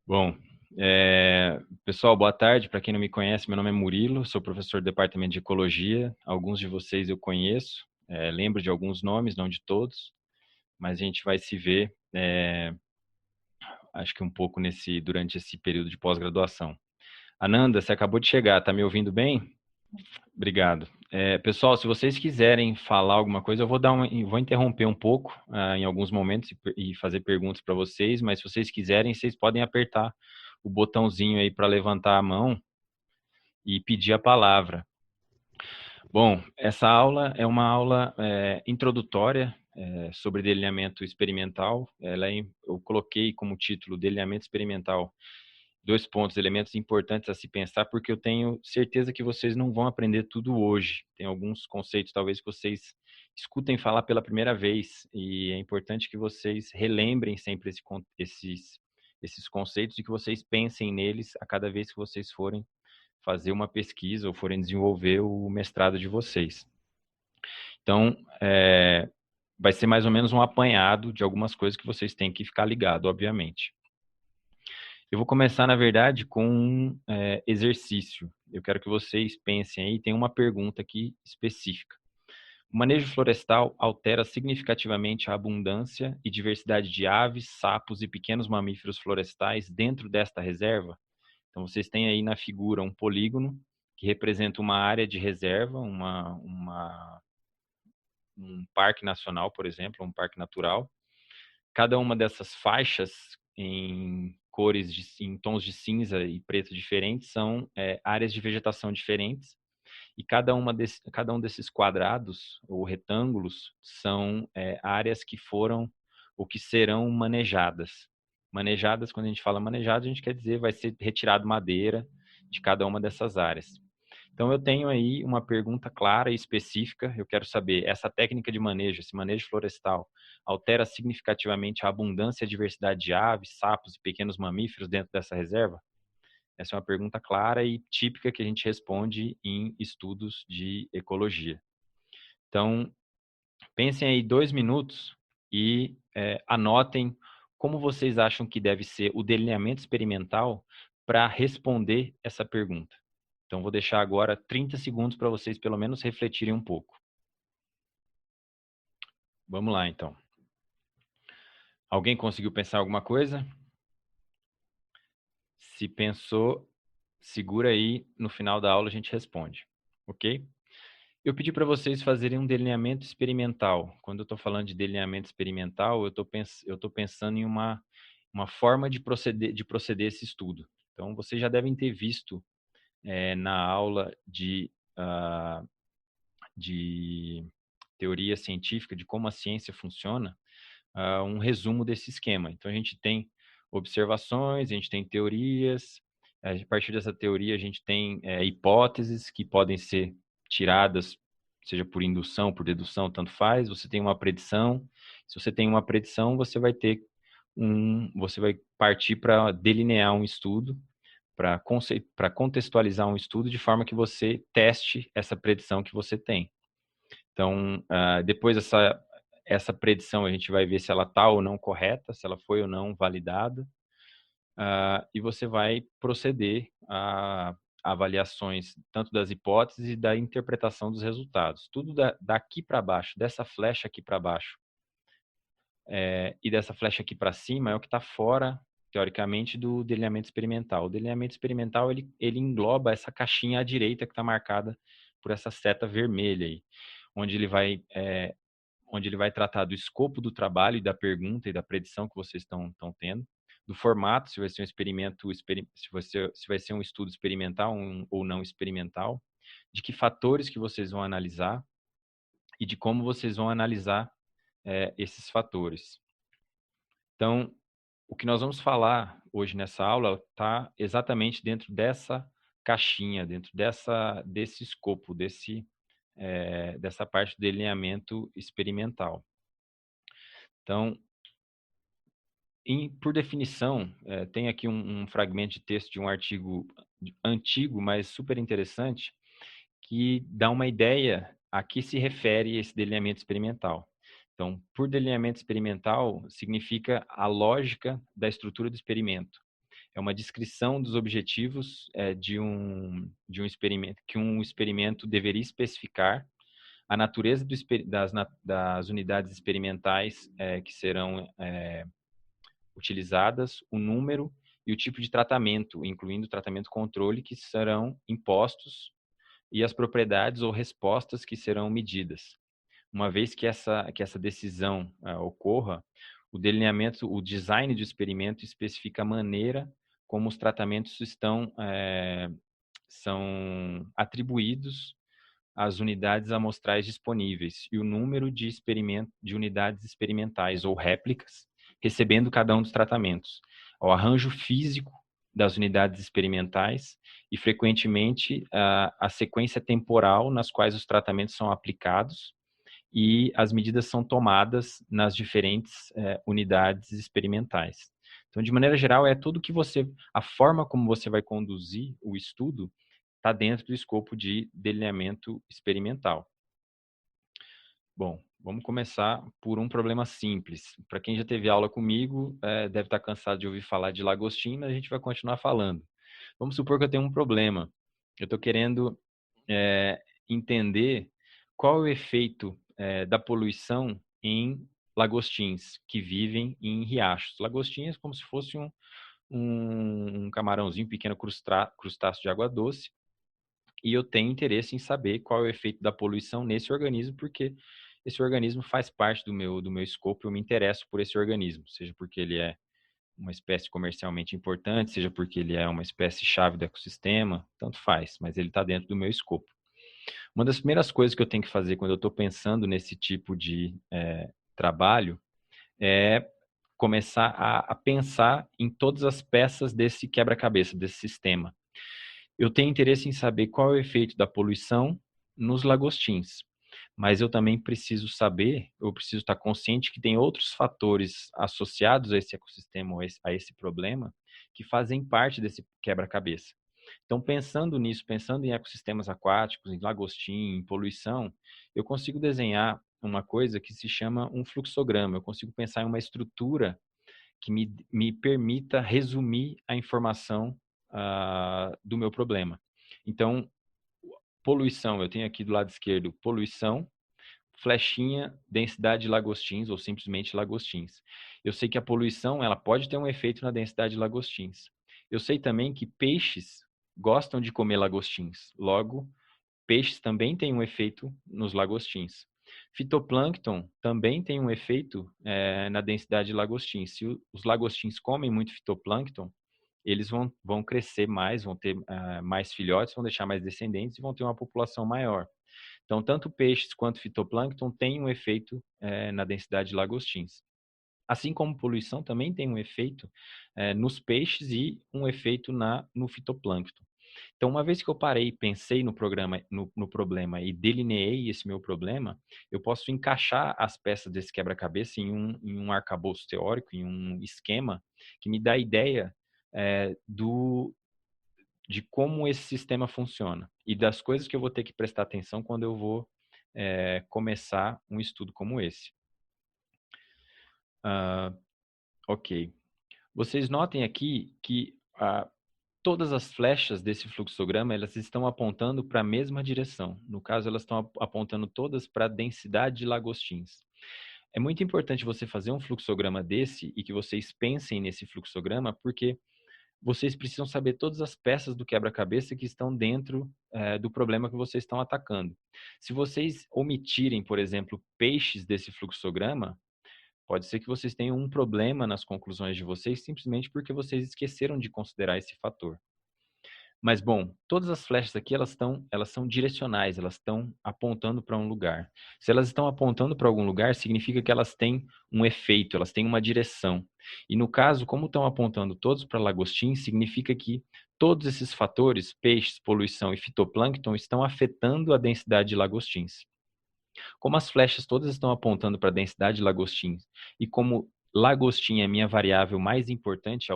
Bom, pessoal, boa tarde. Para quem não me conhece, meu nome é Murilo, sou professor do Departamento de Ecologia. Alguns de vocês eu conheço, lembro de alguns nomes, não de todos, mas a gente vai se ver, acho que um pouco durante esse período de pós-graduação. Ananda, você acabou de chegar, tá me ouvindo bem? Obrigado. Pessoal, se vocês quiserem falar alguma coisa, vou interromper um pouco em alguns momentos e fazer perguntas para vocês, mas se vocês quiserem, vocês podem apertar o botãozinho aí para levantar a mão e pedir a palavra. Bom, essa aula é uma aula introdutória sobre delineamento experimental. Eu coloquei como título Delineamento Experimental, dois pontos, elementos importantes a se pensar, porque eu tenho certeza que vocês não vão aprender tudo hoje. Tem alguns conceitos, talvez, que vocês escutem falar pela primeira vez, e é importante que vocês relembrem sempre esses conceitos e que vocês pensem neles a cada vez que vocês forem fazer uma pesquisa ou forem desenvolver o mestrado de vocês. Então, vai ser mais ou menos um apanhado de algumas coisas que vocês têm que ficar ligado, obviamente. Eu vou começar, na verdade, com um exercício. Eu quero que vocês pensem aí, tem uma pergunta aqui específica. O manejo florestal altera significativamente a abundância e diversidade de aves, sapos e pequenos mamíferos florestais dentro desta reserva? Então, vocês têm aí na figura um polígono que representa uma área de reserva, um parque nacional, por exemplo, um parque natural. Cada uma dessas faixas em em tons de cinza e preto diferentes são áreas de vegetação diferentes, e cada um desses quadrados ou retângulos são áreas que foram ou que serão manejadas. Manejadas, quando a gente fala manejado, a gente quer dizer vai ser retirado madeira de cada uma dessas áreas. Então, eu tenho aí uma pergunta clara e específica. Eu quero saber, essa técnica de manejo, esse manejo florestal, altera significativamente a abundância e a diversidade de aves, sapos e pequenos mamíferos dentro dessa reserva? Essa é uma pergunta clara e típica que a gente responde em estudos de ecologia. Então, pensem aí 2 minutos e anotem como vocês acham que deve ser o delineamento experimental para responder essa pergunta. Então, vou deixar agora 30 segundos para vocês pelo menos refletirem um pouco. Vamos lá, então. Alguém conseguiu pensar alguma coisa? Se pensou, segura aí, no final da aula a gente responde, ok? Eu pedi para vocês fazerem um delineamento experimental. Quando eu estou falando de delineamento experimental, eu estou pensando em uma forma de proceder esse estudo. Então, vocês já devem ter visto na aula de teoria científica, de como a ciência funciona, um resumo desse esquema. Então, a gente tem observações, a gente tem teorias, a partir dessa teoria a gente tem hipóteses que podem ser tiradas, seja por indução, por dedução, tanto faz. Você tem uma predição. Se você tem uma predição, você vai partir para delinear um estudo, para contextualizar um estudo de forma que você teste essa predição que você tem. Então, depois essa predição a gente vai ver se ela está ou não correta, se ela foi ou não validada, e você vai proceder a avaliações tanto das hipóteses e da interpretação dos resultados. Tudo daqui para baixo, dessa flecha aqui para baixo e dessa flecha aqui para cima é o que está fora, teoricamente, do delineamento experimental. O delineamento experimental ele engloba essa caixinha à direita que está marcada por essa seta vermelha aí, onde ele vai tratar do escopo do trabalho e da pergunta e da predição que vocês estão tendo, do formato, se vai ser um experimento, se vai ser um estudo experimental ou não experimental, de que fatores que vocês vão analisar e de como vocês vão analisar esses fatores. Então, o que nós vamos falar hoje nessa aula está exatamente dentro dessa caixinha, dentro desse escopo, dessa parte do delineamento experimental. Então, por definição, tem aqui um fragmento de texto de um artigo antigo, mas super interessante, que dá uma ideia a que se refere esse delineamento experimental. Então, por delineamento experimental, significa a lógica da estrutura do experimento. É uma descrição dos objetivos de um experimento, que um experimento deveria especificar, a natureza das unidades experimentais que serão utilizadas, o número e o tipo de tratamento, incluindo tratamento controle, que serão impostos e as propriedades ou respostas que serão medidas. Uma vez que essa decisão ocorra, o delineamento, o design do experimento especifica a maneira como os tratamentos são atribuídos às unidades amostrais disponíveis e o número de unidades experimentais ou réplicas recebendo cada um dos tratamentos, o arranjo físico das unidades experimentais e, frequentemente, a sequência temporal nas quais os tratamentos são aplicados e as medidas são tomadas nas diferentes unidades experimentais. Então, de maneira geral, a forma como você vai conduzir o estudo está dentro do escopo de delineamento experimental. Bom, vamos começar por um problema simples. Para quem já teve aula comigo, deve estar cansado de ouvir falar de lagostim, mas a gente vai continuar falando. Vamos supor que eu tenho um problema. Eu estou querendo entender qual é o efeito da poluição em lagostins que vivem em riachos. Lagostins é como se fosse um camarãozinho, um pequeno crustáceo de água doce, e eu tenho interesse em saber qual é o efeito da poluição nesse organismo, porque esse organismo faz parte do meu escopo, eu me interesso por esse organismo, seja porque ele é uma espécie comercialmente importante, seja porque ele é uma espécie-chave do ecossistema, tanto faz, mas ele está dentro do meu escopo. Uma das primeiras coisas que eu tenho que fazer quando eu estou pensando nesse tipo de trabalho é começar a pensar em todas as peças desse quebra-cabeça, desse sistema. Eu tenho interesse em saber qual é o efeito da poluição nos lagostins, mas eu também preciso saber, eu preciso estar consciente que tem outros fatores associados a esse ecossistema, a esse problema, que fazem parte desse quebra-cabeça. Então, pensando nisso, pensando em ecossistemas aquáticos, em lagostim, em poluição, eu consigo desenhar uma coisa que se chama um fluxograma. Eu consigo pensar em uma estrutura que me permita resumir a informação do meu problema. Então, poluição, eu tenho aqui do lado esquerdo poluição, flechinha, densidade de lagostins ou simplesmente lagostins. Eu sei que a poluição ela pode ter um efeito na densidade de lagostins. Eu sei também que peixes gostam de comer lagostins. Logo, peixes também têm um efeito nos lagostins. Fitoplâncton também tem um efeito na densidade de lagostins. Se os lagostins comem muito fitoplâncton, eles vão crescer mais, vão ter mais filhotes, vão deixar mais descendentes e vão ter uma população maior. Então, tanto peixes quanto fitoplâncton têm um efeito na densidade de lagostins. Assim como poluição também tem um efeito nos peixes e um efeito no fitoplâncton. Então, uma vez que eu parei e pensei no problema e delineei esse meu problema, eu posso encaixar as peças desse quebra-cabeça em um arcabouço teórico, em um esquema que me dá a ideia de como esse sistema funciona e das coisas que eu vou ter que prestar atenção quando eu vou começar um estudo como esse. Ok. Vocês notem aqui que todas as flechas desse fluxograma, elas estão apontando para a mesma direção. No caso, elas estão apontando todas para a densidade de lagostins. É muito importante você fazer um fluxograma desse e que vocês pensem nesse fluxograma, porque vocês precisam saber todas as peças do quebra-cabeça que estão dentro do problema que vocês estão atacando. Se vocês omitirem, por exemplo, peixes desse fluxograma, pode ser que vocês tenham um problema nas conclusões de vocês simplesmente porque vocês esqueceram de considerar esse fator. Mas, bom, todas as flechas aqui, elas são direcionais, elas estão apontando para um lugar. Se elas estão apontando para algum lugar, significa que elas têm um efeito, elas têm uma direção. E no caso, como estão apontando todos para lagostim, significa que todos esses fatores, peixes, poluição e fitoplâncton, estão afetando a densidade de lagostins. Como as flechas todas estão apontando para a densidade de lagostins e como lagostim é a minha variável mais importante, é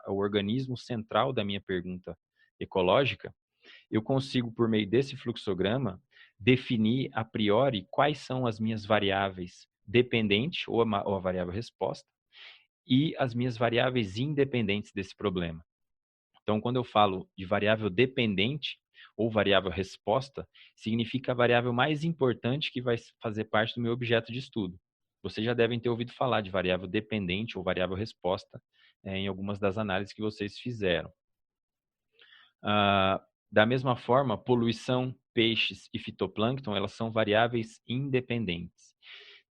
o organismo central da minha pergunta ecológica, eu consigo, por meio desse fluxograma, definir a priori quais são as minhas variáveis dependente ou a variável resposta e as minhas variáveis independentes desse problema. Então, quando eu falo de variável dependente ou variável resposta, significa a variável mais importante que vai fazer parte do meu objeto de estudo. Vocês já devem ter ouvido falar de variável dependente ou variável resposta em algumas das análises que vocês fizeram. Da mesma forma, poluição, peixes e fitoplâncton, elas são variáveis independentes.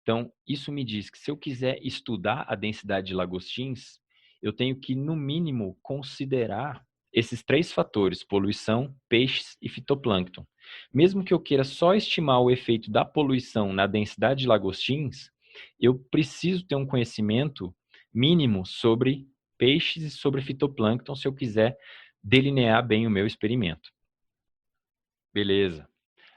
Então, isso me diz que se eu quiser estudar a densidade de lagostins, eu tenho que, no mínimo, considerar esses 3 fatores, poluição, peixes e fitoplâncton. Mesmo que eu queira só estimar o efeito da poluição na densidade de lagostins, eu preciso ter um conhecimento mínimo sobre peixes e sobre fitoplâncton se eu quiser delinear bem o meu experimento. Beleza.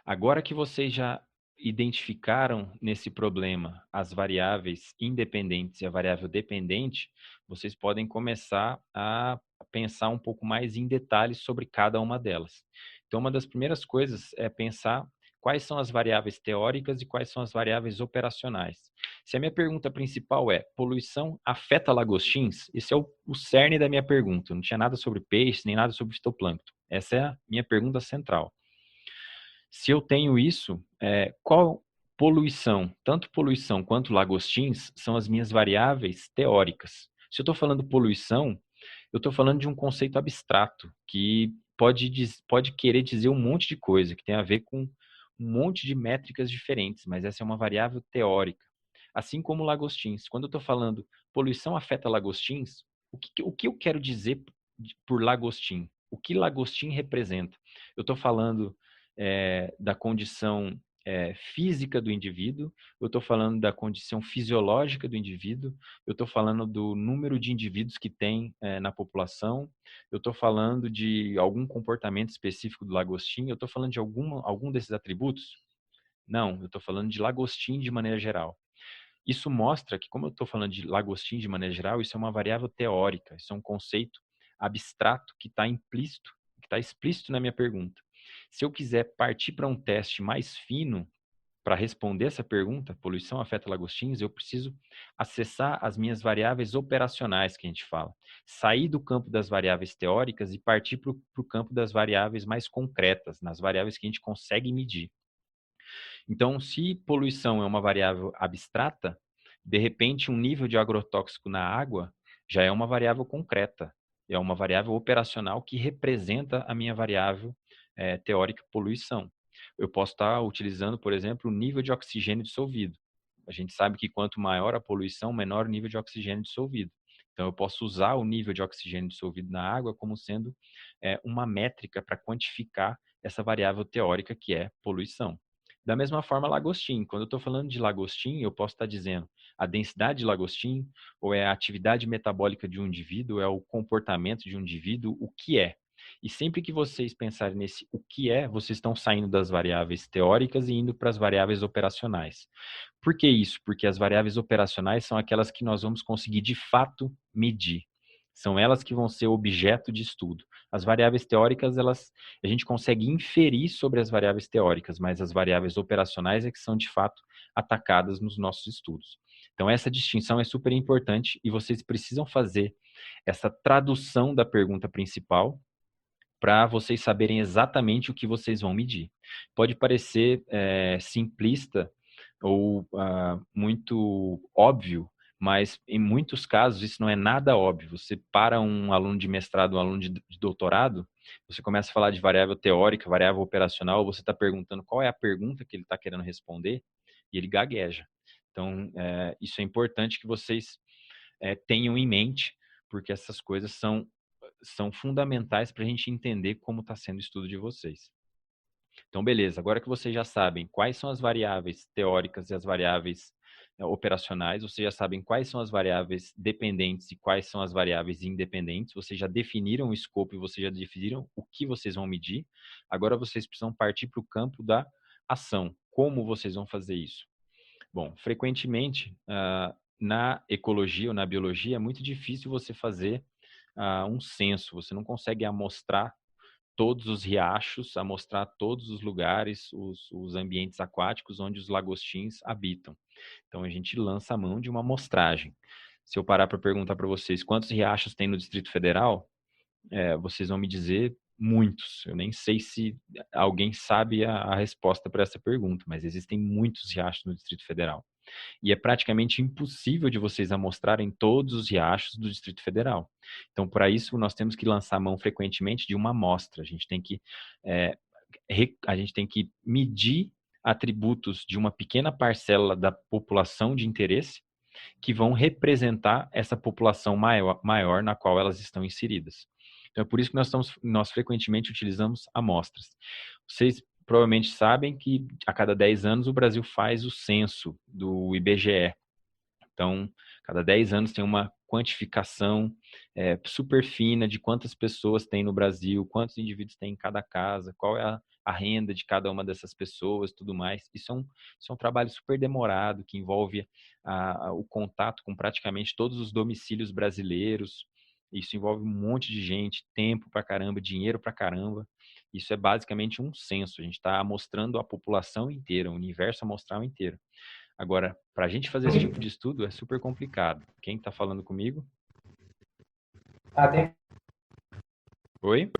Agora que vocês já identificaram nesse problema as variáveis independentes e a variável dependente, vocês podem começar a pensar um pouco mais em detalhes sobre cada uma delas. Então, uma das primeiras coisas é pensar quais são as variáveis teóricas e quais são as variáveis operacionais. Se a minha pergunta principal é: poluição afeta lagostins? Esse é o cerne da minha pergunta. Não tinha nada sobre peixe, nem nada sobre fitoplâncton. Essa é a minha pergunta central. Se eu tenho isso, qual poluição, tanto poluição quanto lagostins, são as minhas variáveis teóricas. Se eu estou falando poluição, eu estou falando de um conceito abstrato, que pode querer dizer um monte de coisa, que tem a ver com um monte de métricas diferentes, mas essa é uma variável teórica. Assim como lagostins. Quando eu estou falando poluição afeta lagostins, o que eu quero dizer por lagostim? O que lagostim representa? Eu estou falando da condição física do indivíduo, eu estou falando da condição fisiológica do indivíduo, eu estou falando do número de indivíduos que tem na população, eu estou falando de algum comportamento específico do lagostim, eu estou falando de algum desses atributos? Não, eu estou falando de lagostim de maneira geral. Isso mostra que, como eu estou falando de lagostim de maneira geral, isso é uma variável teórica, isso é um conceito abstrato que está implícito, que está explícito na minha pergunta. Se eu quiser partir para um teste mais fino para responder essa pergunta, poluição afeta lagostins, eu preciso acessar as minhas variáveis operacionais que a gente fala. Sair do campo das variáveis teóricas e partir para o campo das variáveis mais concretas, nas variáveis que a gente consegue medir. Então, se poluição é uma variável abstrata, de repente um nível de agrotóxico na água já é uma variável concreta, é uma variável operacional que representa a minha variável teórica poluição. Eu posso estar utilizando, por exemplo, o nível de oxigênio dissolvido. A gente sabe que quanto maior a poluição, menor o nível de oxigênio dissolvido. Então, eu posso usar o nível de oxigênio dissolvido na água como sendo uma métrica para quantificar essa variável teórica que é poluição. Da mesma forma, lagostim. Quando eu estou falando de lagostim, eu posso estar dizendo a densidade de lagostim, ou é a atividade metabólica de um indivíduo, é o comportamento de um indivíduo, o que é. E sempre que vocês pensarem nesse o que é, vocês estão saindo das variáveis teóricas e indo para as variáveis operacionais. Por que isso? Porque as variáveis operacionais são aquelas que nós vamos conseguir de fato medir. São elas que vão ser objeto de estudo. As variáveis teóricas, a gente consegue inferir sobre as variáveis teóricas, mas as variáveis operacionais é que são de fato atacadas nos nossos estudos. Então essa distinção é super importante e vocês precisam fazer essa tradução da pergunta principal para vocês saberem exatamente o que vocês vão medir. Pode parecer simplista ou muito óbvio, mas em muitos casos isso não é nada óbvio. Você para um aluno de mestrado, um aluno de doutorado, você começa a falar de variável teórica, variável operacional, você está perguntando qual é a pergunta que ele está querendo responder e ele gagueja. Então, isso é importante que vocês tenham em mente, porque essas coisas são fundamentais para a gente entender como está sendo o estudo de vocês. Então, beleza. Agora que vocês já sabem quais são as variáveis teóricas e as variáveis operacionais, vocês já sabem quais são as variáveis dependentes e quais são as variáveis independentes, vocês já definiram o escopo e vocês já definiram o que vocês vão medir. Agora vocês precisam partir para o campo da ação. Como vocês vão fazer isso? Bom, frequentemente, na ecologia ou na biologia, é muito difícil você fazer um censo. Você não consegue amostrar todos os riachos, amostrar todos os lugares, os ambientes aquáticos onde os lagostins habitam. Então, a gente lança a mão de uma amostragem. Se eu parar para perguntar para vocês quantos riachos tem no Distrito Federal, vocês vão me dizer muitos. Eu nem sei se alguém sabe a resposta para essa pergunta, mas existem muitos riachos no Distrito Federal. E é praticamente impossível de vocês amostrarem todos os riachos do Distrito Federal. Então, para isso, nós temos que lançar mão frequentemente de uma amostra. A gente tem que medir atributos de uma pequena parcela da população de interesse que vão representar essa população maior na qual elas estão inseridas. Então, é por isso que nós frequentemente utilizamos amostras. Vocês provavelmente sabem que a cada 10 anos o Brasil faz o censo do IBGE. Então, cada 10 anos tem uma quantificação super fina de quantas pessoas tem no Brasil, quantos indivíduos tem em cada casa, qual é a renda de cada uma dessas pessoas, tudo mais. Isso é um trabalho super demorado, que envolve o contato com praticamente todos os domicílios brasileiros. Isso envolve um monte de gente, tempo pra caramba, dinheiro pra caramba. Isso é basicamente um censo. A gente está amostrando a população inteira, o universo amostral inteiro. Agora, para a gente fazer esse tipo de estudo é super complicado. Quem está falando comigo? Adem- Oi?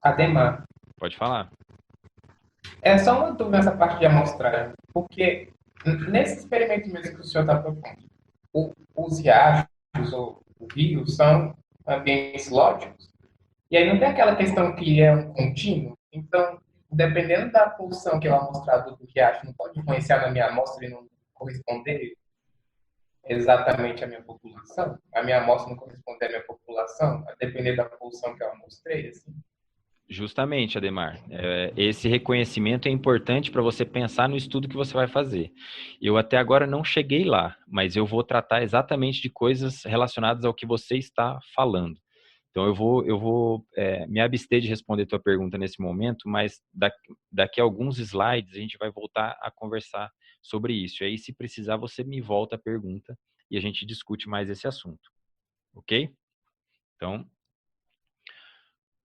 Ademar, Pode falar. é só uma dúvida nessa parte de amostragem, porque nesse experimento mesmo que o senhor está propondo, os riachos ou o rio são ambientes lógicos, e aí não tem aquela questão que é um contínuo, então, dependendo da poluição que é amostrado do riacho, não pode influenciar na minha amostra e não corresponder exatamente à minha população? A minha amostra não corresponder à minha população, a depender da poluição que eu amostrei, assim? Justamente, Ademar. Esse reconhecimento é importante para você pensar no estudo que você vai fazer. Eu até agora não cheguei lá, mas eu vou tratar exatamente de coisas relacionadas ao que você está falando. Então, eu vou me abster de responder tua pergunta nesse momento, mas daqui a alguns slides a gente vai voltar a conversar sobre isso. E aí, se precisar, você me volta a pergunta e a gente discute mais esse assunto, ok? Então,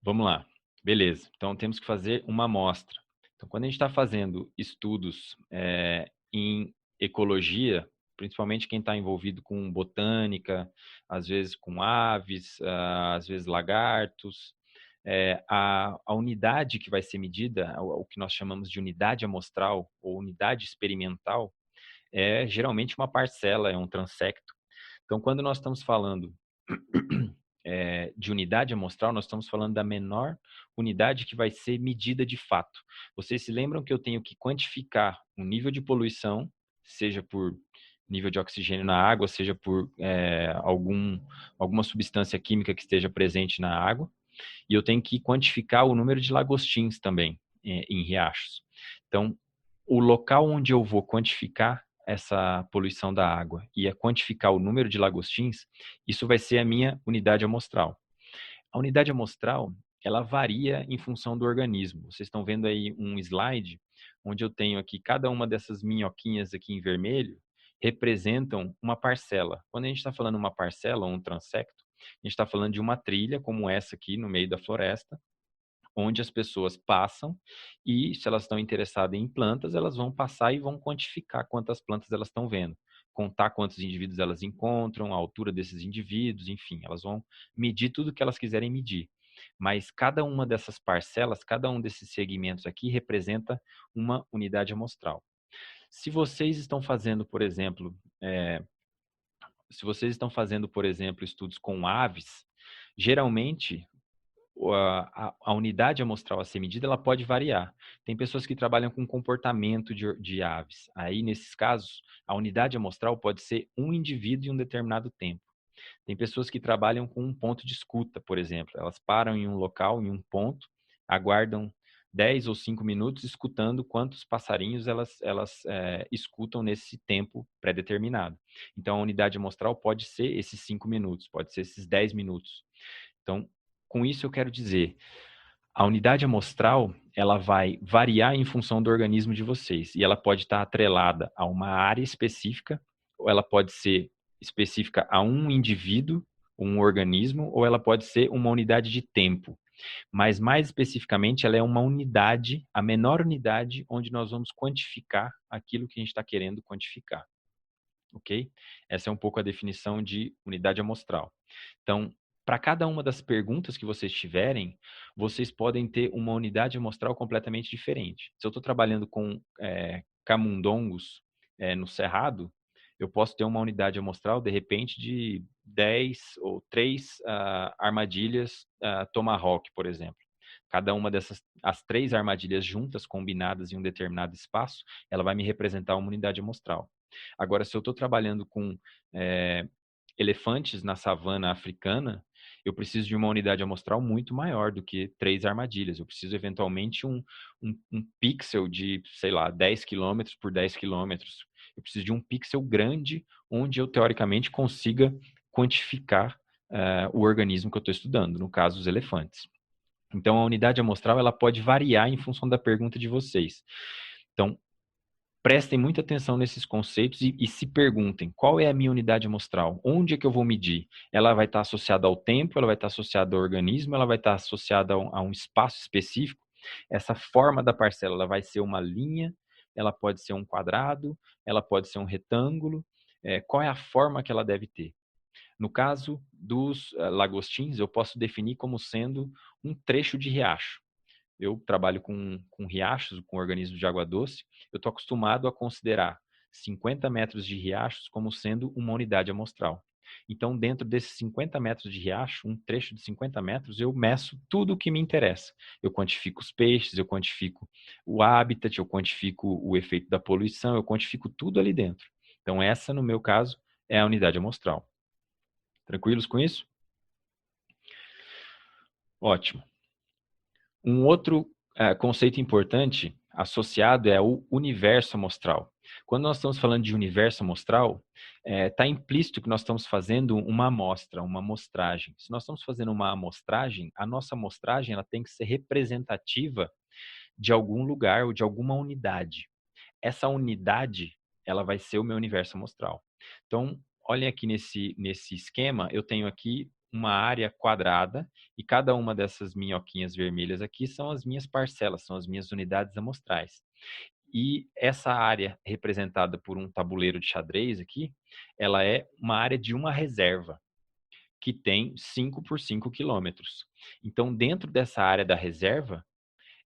vamos lá. Beleza. Então, temos que fazer uma amostra. Então, quando a gente está fazendo estudos em ecologia, principalmente quem está envolvido com botânica, às vezes com aves, às vezes lagartos, a unidade que vai ser medida, o que nós chamamos de unidade amostral ou unidade experimental, é geralmente uma parcela, é um transecto. Então, quando nós estamos falando de unidade amostral, nós estamos falando da menor unidade que vai ser medida de fato. Vocês se lembram que eu tenho que quantificar o nível de poluição, seja por nível de oxigênio na água, seja por alguma substância química que esteja presente na água, e eu tenho que quantificar o número de lagostins também em riachos. Então, o local onde eu vou quantificar essa poluição da água e a quantificar o número de lagostins, isso vai ser a minha unidade amostral. A unidade amostral, ela varia em função do organismo. Vocês estão vendo aí um slide onde eu tenho aqui cada uma dessas minhoquinhas aqui em vermelho representam uma parcela. Quando a gente está falando uma parcela ou um transecto, a gente está falando de uma trilha como essa aqui no meio da floresta, onde as pessoas passam e, se elas estão interessadas em plantas, elas vão passar e vão quantificar quantas plantas elas estão vendo, contar quantos indivíduos elas encontram, a altura desses indivíduos, enfim, elas vão medir tudo que elas quiserem medir. Mas cada uma dessas parcelas, cada um desses segmentos aqui representa uma unidade amostral. Se vocês estão fazendo, por exemplo, estudos com aves, geralmente a unidade amostral a ser medida, ela pode variar. Tem pessoas que trabalham com comportamento de aves. Aí, nesses casos, a unidade amostral pode ser um indivíduo em um determinado tempo. Tem pessoas que trabalham com um ponto de escuta, por exemplo. Elas param em um local, em um ponto, aguardam 10 ou 5 minutos escutando quantos passarinhos elas escutam nesse tempo pré-determinado. Então, a unidade amostral pode ser esses 5 minutos, pode ser esses 10 minutos. Então, com isso eu quero dizer, a unidade amostral, ela vai variar em função do organismo de vocês. E ela pode estar atrelada a uma área específica, ou ela pode ser específica a um indivíduo, um organismo, ou ela pode ser uma unidade de tempo. Mas, mais especificamente, ela é uma unidade, a menor unidade onde nós vamos quantificar aquilo que a gente está querendo quantificar. ok? Essa é um pouco a definição de unidade amostral. Então, para cada uma das perguntas que vocês tiverem, vocês podem ter uma unidade amostral completamente diferente. Se eu estou trabalhando com camundongos no cerrado, eu posso ter uma unidade amostral, de repente, de 10 ou 3 armadilhas Tomahawk, por exemplo. Cada uma dessas, as 3 armadilhas juntas, combinadas em um determinado espaço, ela vai me representar uma unidade amostral. Agora, se eu estou trabalhando com elefantes na savana africana, eu preciso de uma unidade amostral muito maior do que 3 armadilhas. Eu preciso, eventualmente, um pixel de, sei lá, 10 quilômetros por 10 quilômetros. Eu preciso de um pixel grande, onde eu, teoricamente, consiga quantificar o organismo que eu estou estudando, no caso, os elefantes. Então, a unidade amostral ela pode variar em função da pergunta de vocês. Então, prestem muita atenção nesses conceitos e se perguntem, qual é a minha unidade amostral? Onde é que eu vou medir? Ela vai estar associada ao tempo, ela vai estar associada ao organismo, ela vai estar associada a um espaço específico? Essa forma da parcela, ela vai ser uma linha, ela pode ser um quadrado, ela pode ser um retângulo. Qual é a forma que ela deve ter? No caso dos lagostins, eu posso definir como sendo um trecho de riacho. Eu trabalho com riachos, com organismos de água doce. Eu estou acostumado a considerar 50 metros de riachos como sendo uma unidade amostral. Então, dentro desses 50 metros de riacho, um trecho de 50 metros, eu meço tudo o que me interessa. Eu quantifico os peixes, eu quantifico o habitat, eu quantifico o efeito da poluição, eu quantifico tudo ali dentro. Então, essa, no meu caso, é a unidade amostral. Tranquilos com isso? Ótimo. Um outro conceito importante associado é o universo amostral. Quando nós estamos falando de universo amostral, está implícito que nós estamos fazendo uma amostra, uma amostragem. Se nós estamos fazendo uma amostragem, a nossa amostragem ela tem que ser representativa de algum lugar ou de alguma unidade. Essa unidade, ela vai ser o meu universo amostral. Então, olhem aqui nesse esquema, eu tenho aqui uma área quadrada e cada uma dessas minhoquinhas vermelhas aqui são as minhas parcelas, são as minhas unidades amostrais. E essa área representada por um tabuleiro de xadrez aqui, ela é uma área de uma reserva, que tem 5 por 5 quilômetros. Então, dentro dessa área da reserva,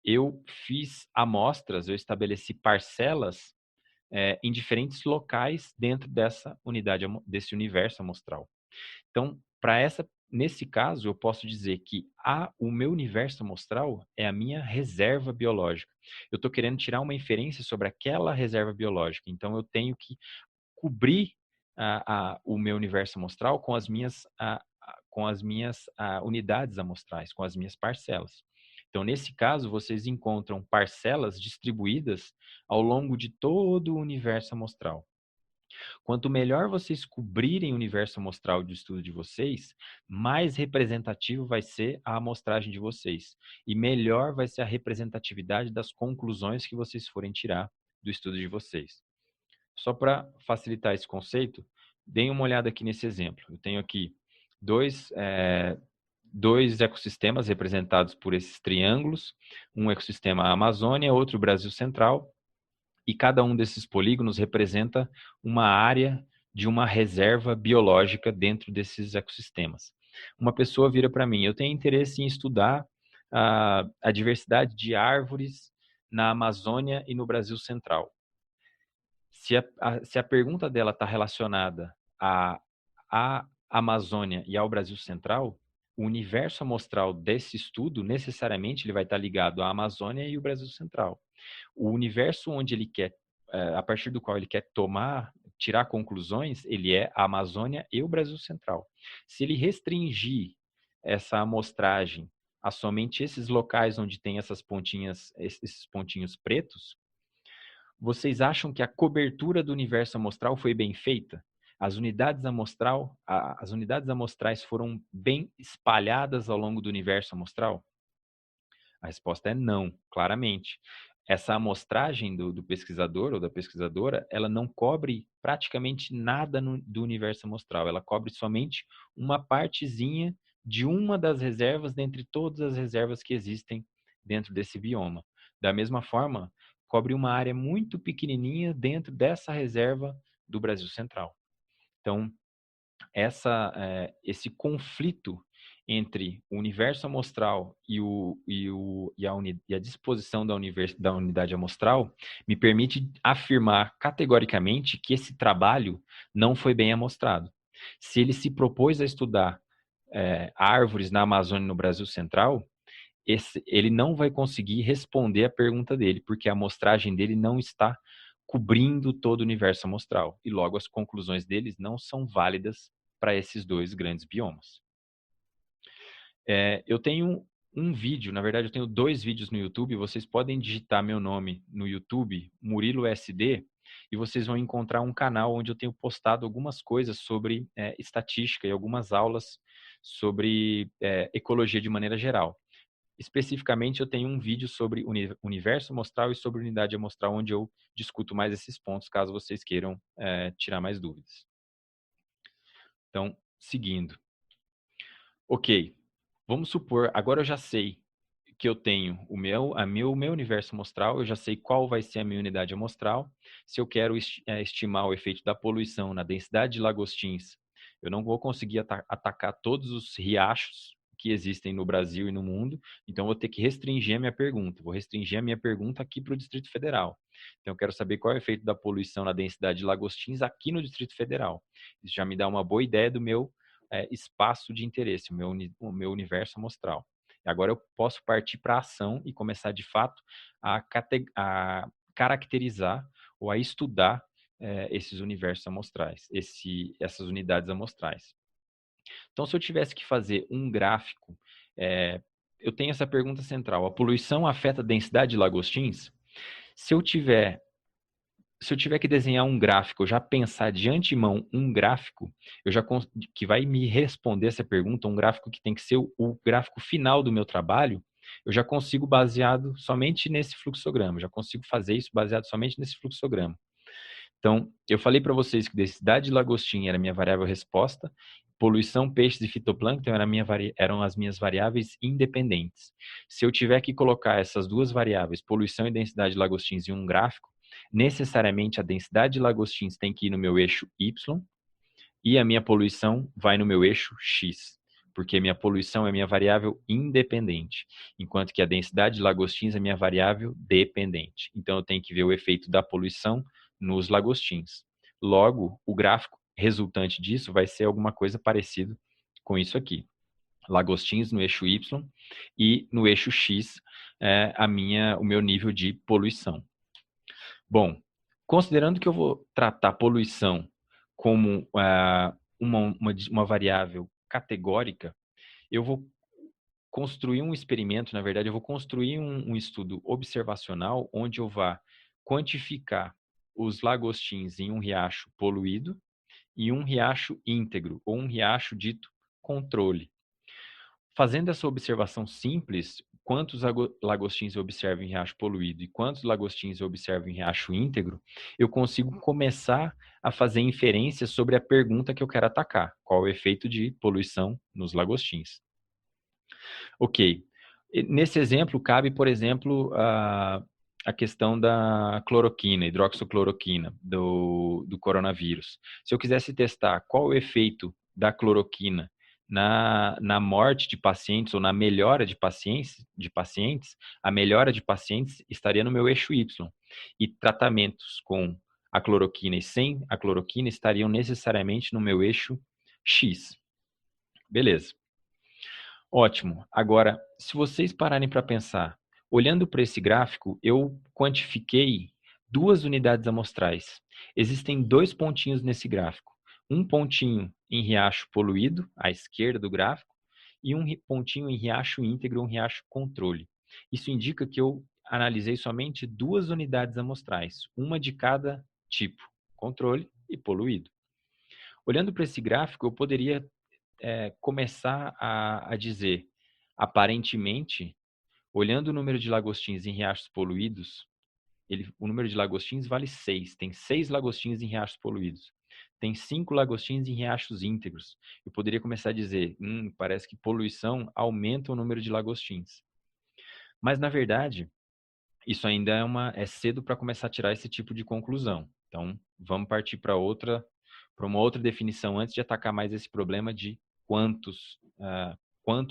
eu fiz amostras, eu estabeleci parcelas em diferentes locais dentro dessa unidade, desse universo amostral. Então, nesse caso, eu posso dizer que o meu universo amostral é a minha reserva biológica. Eu estou querendo tirar uma inferência sobre aquela reserva biológica. Então, eu tenho que cobrir o meu universo amostral com as minhas unidades amostrais, com as minhas parcelas. Então, nesse caso, vocês encontram parcelas distribuídas ao longo de todo o universo amostral. Quanto melhor vocês cobrirem o universo amostral de estudo de vocês, mais representativo vai ser a amostragem de vocês. E melhor vai ser a representatividade das conclusões que vocês forem tirar do estudo de vocês. Só para facilitar esse conceito, deem uma olhada aqui nesse exemplo. Eu tenho aqui dois ecossistemas representados por esses triângulos, um ecossistema Amazônia, outro Brasil Central, e cada um desses polígonos representa uma área de uma reserva biológica dentro desses ecossistemas. Uma pessoa vira para mim, eu tenho interesse em estudar a diversidade de árvores na Amazônia e no Brasil Central. Se a pergunta dela está relacionada à Amazônia e ao Brasil Central, o universo amostral desse estudo, necessariamente, ele vai estar ligado à Amazônia e ao Brasil Central. O universo onde ele quer, a partir do qual ele quer tirar conclusões, ele é a Amazônia e o Brasil Central. Se ele restringir essa amostragem a somente esses locais onde tem esses pontinhos pretos, vocês acham que a cobertura do universo amostral foi bem feita? As unidades amostrais foram bem espalhadas ao longo do universo amostral? A resposta é não, claramente. Essa amostragem do pesquisador ou da pesquisadora, ela não cobre praticamente nada do universo amostral. Ela cobre somente uma partezinha de uma das reservas dentre todas as reservas que existem dentro desse bioma. Da mesma forma, cobre uma área muito pequenininha dentro dessa reserva do Brasil Central. Então, esse conflito entre o universo amostral e a disposição da unidade amostral me permite afirmar categoricamente que esse trabalho não foi bem amostrado. Se ele se propôs a estudar árvores na Amazônia e no Brasil Central, ele não vai conseguir responder a pergunta dele, porque a amostragem dele não está cobrindo todo o universo amostral. E logo as conclusões deles não são válidas para esses dois grandes biomas. Eu tenho um vídeo, na verdade eu tenho 2 vídeos no YouTube, vocês podem digitar meu nome no YouTube, Murilo SD, e vocês vão encontrar um canal onde eu tenho postado algumas coisas sobre estatística e algumas aulas sobre ecologia de maneira geral. Especificamente, eu tenho um vídeo sobre universo amostral e sobre unidade amostral, onde eu discuto mais esses pontos, caso vocês queiram tirar mais dúvidas. Então, seguindo. Ok, vamos supor, agora eu já sei que eu tenho o meu universo amostral, eu já sei qual vai ser a minha unidade amostral. Se eu quero estimar o efeito da poluição na densidade de lagostins, eu não vou conseguir atacar todos os riachos que existem no Brasil e no mundo, então eu vou ter que restringir a minha pergunta. Vou restringir a minha pergunta aqui para o Distrito Federal. Então eu quero saber qual é o efeito da poluição na densidade de lagostins aqui no Distrito Federal. Isso já me dá uma boa ideia do meu espaço de interesse, o meu universo amostral. Agora eu posso partir para a ação e começar, de fato, a caracterizar ou a estudar esses universos amostrais, essas unidades amostrais. Então, se eu tivesse que fazer um gráfico, eu tenho essa pergunta central: a poluição afeta a densidade de lagostins? Se eu tiver que desenhar um gráfico, eu já pensar de antemão um gráfico, que vai me responder essa pergunta, um gráfico que tem que ser o gráfico final do meu trabalho, eu já consigo baseado somente nesse fluxograma, já consigo fazer isso baseado somente nesse fluxograma. Então, eu falei para vocês que densidade de lagostim era a minha variável resposta, poluição, peixes e fitoplâncton eram as minhas variáveis independentes. Se eu tiver que colocar essas duas variáveis, poluição e densidade de lagostins, em um gráfico, necessariamente a densidade de lagostins tem que ir no meu eixo Y e a minha poluição vai no meu eixo X, porque minha poluição é minha variável independente, enquanto que a densidade de lagostins é minha variável dependente. Então, eu tenho que ver o efeito da poluição nos lagostins. Logo, o gráfico resultante disso vai ser alguma coisa parecida com isso aqui. Lagostins no eixo Y e no eixo X o meu nível de poluição. Bom, considerando que eu vou tratar poluição como uma variável categórica, eu vou construir um experimento, na verdade, eu vou construir um estudo observacional onde eu vá quantificar os lagostins em um riacho poluído e um riacho íntegro, ou um riacho dito controle. Fazendo essa observação simples, quantos lagostins eu observo em riacho poluído e quantos lagostins eu observo em riacho íntegro, eu consigo começar a fazer inferências sobre a pergunta que eu quero atacar, qual é o efeito de poluição nos lagostins. Ok, nesse exemplo cabe, por exemplo, a questão da cloroquina, hidroxicloroquina, do coronavírus. Se eu quisesse testar qual o efeito da cloroquina na morte de pacientes ou na melhora de pacientes, a melhora de pacientes estaria no meu eixo Y. E tratamentos com a cloroquina e sem a cloroquina estariam necessariamente no meu eixo X. Beleza. Ótimo. Agora, se vocês pararem para pensar, olhando para esse gráfico, eu quantifiquei 2 unidades amostrais. Existem 2 pontinhos nesse gráfico. Um pontinho em riacho poluído, à esquerda do gráfico, e um pontinho em riacho íntegro, um riacho controle. Isso indica que eu analisei somente 2 unidades amostrais, uma de cada tipo, controle e poluído. Olhando para esse gráfico, eu poderia começar a dizer, aparentemente, olhando o número de lagostins em riachos poluídos, o número de lagostins vale 6. Tem 6 lagostins em riachos poluídos. Tem 5 lagostins em riachos íntegros. Eu poderia começar a dizer, parece que poluição aumenta o número de lagostins. Mas, na verdade, isso ainda é cedo para começar a tirar esse tipo de conclusão. Então, vamos partir para uma outra definição antes de atacar mais esse problema de quanto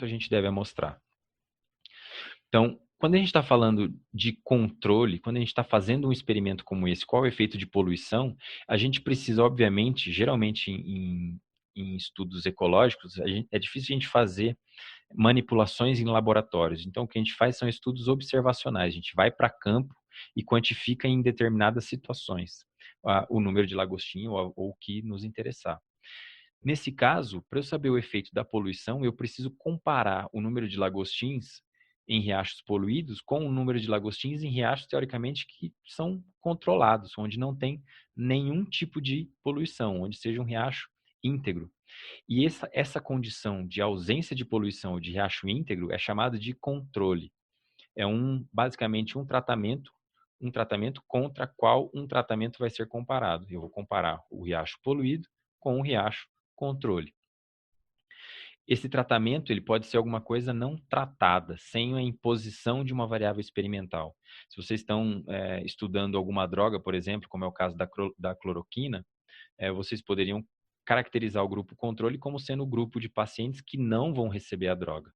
a gente deve amostrar. Então, quando a gente está falando de controle, quando a gente está fazendo um experimento como esse, qual é o efeito de poluição, a gente precisa, obviamente, geralmente em estudos ecológicos, é difícil a gente fazer manipulações em laboratórios. Então, o que a gente faz são estudos observacionais. A gente vai para campo e quantifica em determinadas situações o número de lagostim ou o que nos interessar. Nesse caso, para eu saber o efeito da poluição, eu preciso comparar o número de lagostins em riachos poluídos com o número de lagostins em riachos, teoricamente, que são controlados, onde não tem nenhum tipo de poluição, onde seja um riacho íntegro. E essa condição de ausência de poluição ou de riacho íntegro é chamada de controle. É basicamente um tratamento contra qual um tratamento vai ser comparado. Eu vou comparar o riacho poluído com o riacho controle. Esse tratamento ele pode ser alguma coisa não tratada, sem a imposição de uma variável experimental. Se vocês estão estudando alguma droga, por exemplo, como é o caso da cloroquina, vocês poderiam caracterizar o grupo controle como sendo o grupo de pacientes que não vão receber a droga.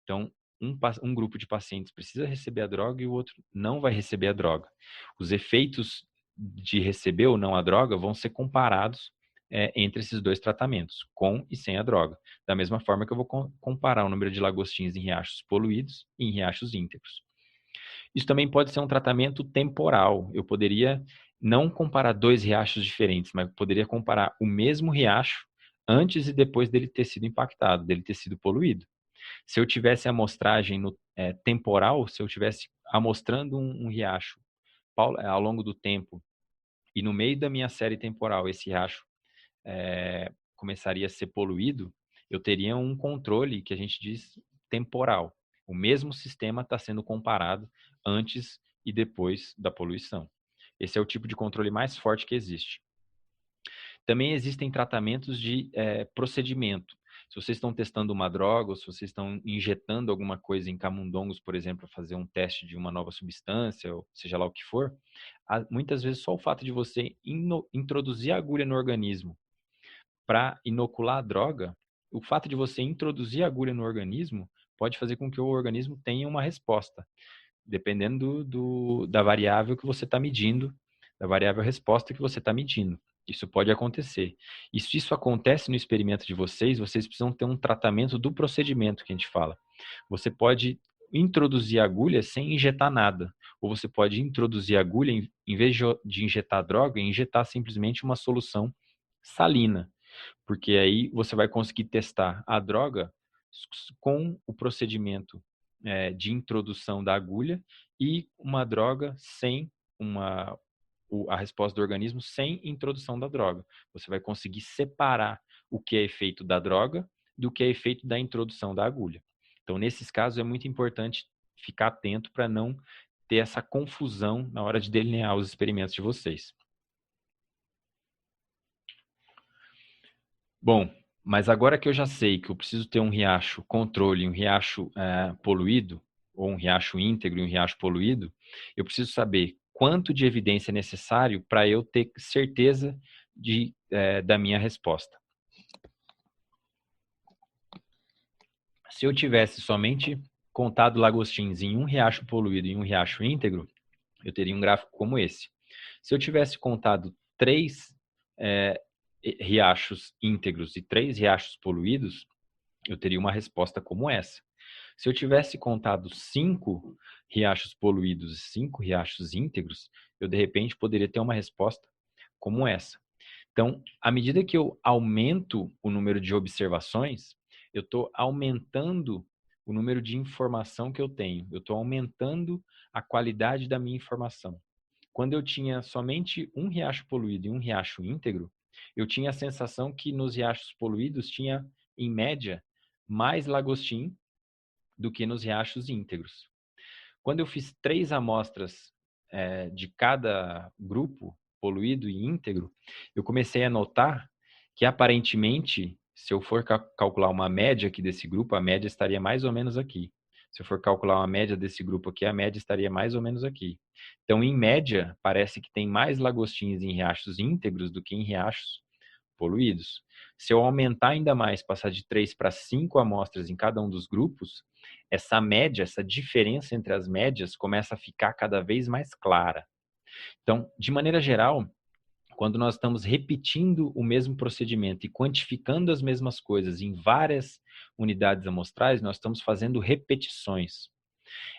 Então, um grupo de pacientes precisa receber a droga e o outro não vai receber a droga. Os efeitos de receber ou não a droga vão ser comparados entre esses dois tratamentos, com e sem a droga. Da mesma forma que eu vou comparar o número de lagostins em riachos poluídos e em riachos íntegros. Isso também pode ser um tratamento temporal. Eu poderia não comparar dois riachos diferentes, mas poderia comparar o mesmo riacho antes e depois dele ter sido impactado, dele ter sido poluído. Se eu tivesse a amostragem temporal, se eu tivesse amostrando um riacho ao longo do tempo e no meio da minha série temporal esse riacho começaria a ser poluído, eu teria um controle que a gente diz temporal. O mesmo sistema está sendo comparado antes e depois da poluição. Esse é o tipo de controle mais forte que existe. Também existem tratamentos de procedimento. Se vocês estão testando uma droga ou se vocês estão injetando alguma coisa em camundongos, por exemplo, para fazer um teste de uma nova substância, ou seja lá o que for, muitas vezes só o fato de você introduzir a agulha no organismo para inocular a droga, o fato de você introduzir a agulha no organismo pode fazer com que o organismo tenha uma resposta, dependendo da variável que você está medindo, da variável resposta que você está medindo. Isso pode acontecer. E se isso acontece no experimento de vocês precisam ter um tratamento do procedimento que a gente fala. Você pode introduzir a agulha sem injetar nada. Ou você pode introduzir a agulha, em vez de injetar droga, injetar simplesmente uma solução salina. Porque aí você vai conseguir testar a droga com o procedimento de introdução da agulha e uma droga sem a resposta do organismo sem introdução da droga. Você vai conseguir separar o que é efeito da droga do que é efeito da introdução da agulha. Então, nesses casos, é muito importante ficar atento para não ter essa confusão na hora de delinear os experimentos de vocês. Bom, mas agora que eu já sei que eu preciso ter um riacho controle, um riacho poluído, ou um riacho íntegro e um riacho poluído, eu preciso saber quanto de evidência é necessário para eu ter certeza da minha resposta. Se eu tivesse somente contado lagostins em um riacho poluído e um riacho íntegro, eu teria um gráfico como esse. Se eu tivesse contado 3 riachos íntegros e 3 riachos poluídos, eu teria uma resposta como essa. Se eu tivesse contado 5 riachos poluídos e 5 riachos íntegros, eu de repente poderia ter uma resposta como essa. Então, à medida que eu aumento o número de observações, eu estou aumentando o número de informação que eu tenho. Eu estou aumentando a qualidade da minha informação. Quando eu tinha somente um riacho poluído e um riacho íntegro, eu tinha a sensação que nos riachos poluídos tinha, em média, mais lagostim do que nos riachos íntegros. Quando eu fiz 3 amostras de cada grupo, poluído e íntegro, eu comecei a notar que, aparentemente, se eu for calcular uma média aqui desse grupo, a média estaria mais ou menos aqui. Se eu for calcular uma média desse grupo aqui, a média estaria mais ou menos aqui. Então, em média, parece que tem mais lagostinhas em riachos íntegros do que em riachos poluídos. Se eu aumentar ainda mais, passar de 3 para 5 amostras em cada um dos grupos, essa média, essa diferença entre as médias começa a ficar cada vez mais clara. Então, de maneira geral, quando nós estamos repetindo o mesmo procedimento e quantificando as mesmas coisas em várias unidades amostrais, nós estamos fazendo repetições.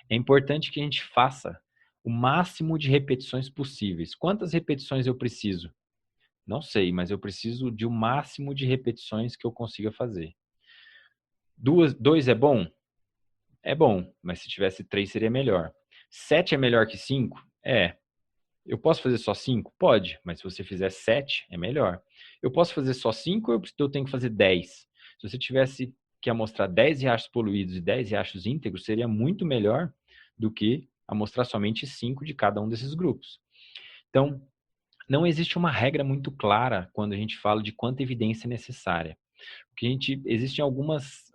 É importante que a gente faça o máximo de repetições possíveis. Quantas repetições eu preciso? Não sei, mas eu preciso de o máximo de repetições que eu consiga fazer. 2 é bom? É bom, mas se tivesse 3 seria melhor. 7 é melhor que 5? É. Eu posso fazer só 5? Pode, mas se você fizer 7, é melhor. Eu posso fazer só 5 ou eu tenho que fazer 10? Se você tivesse que amostrar 10 riachos poluídos e 10 riachos íntegros, seria muito melhor do que amostrar somente 5 de cada um desses grupos. Então, não existe uma regra muito clara quando a gente fala de quanta evidência é necessária. Existem algumas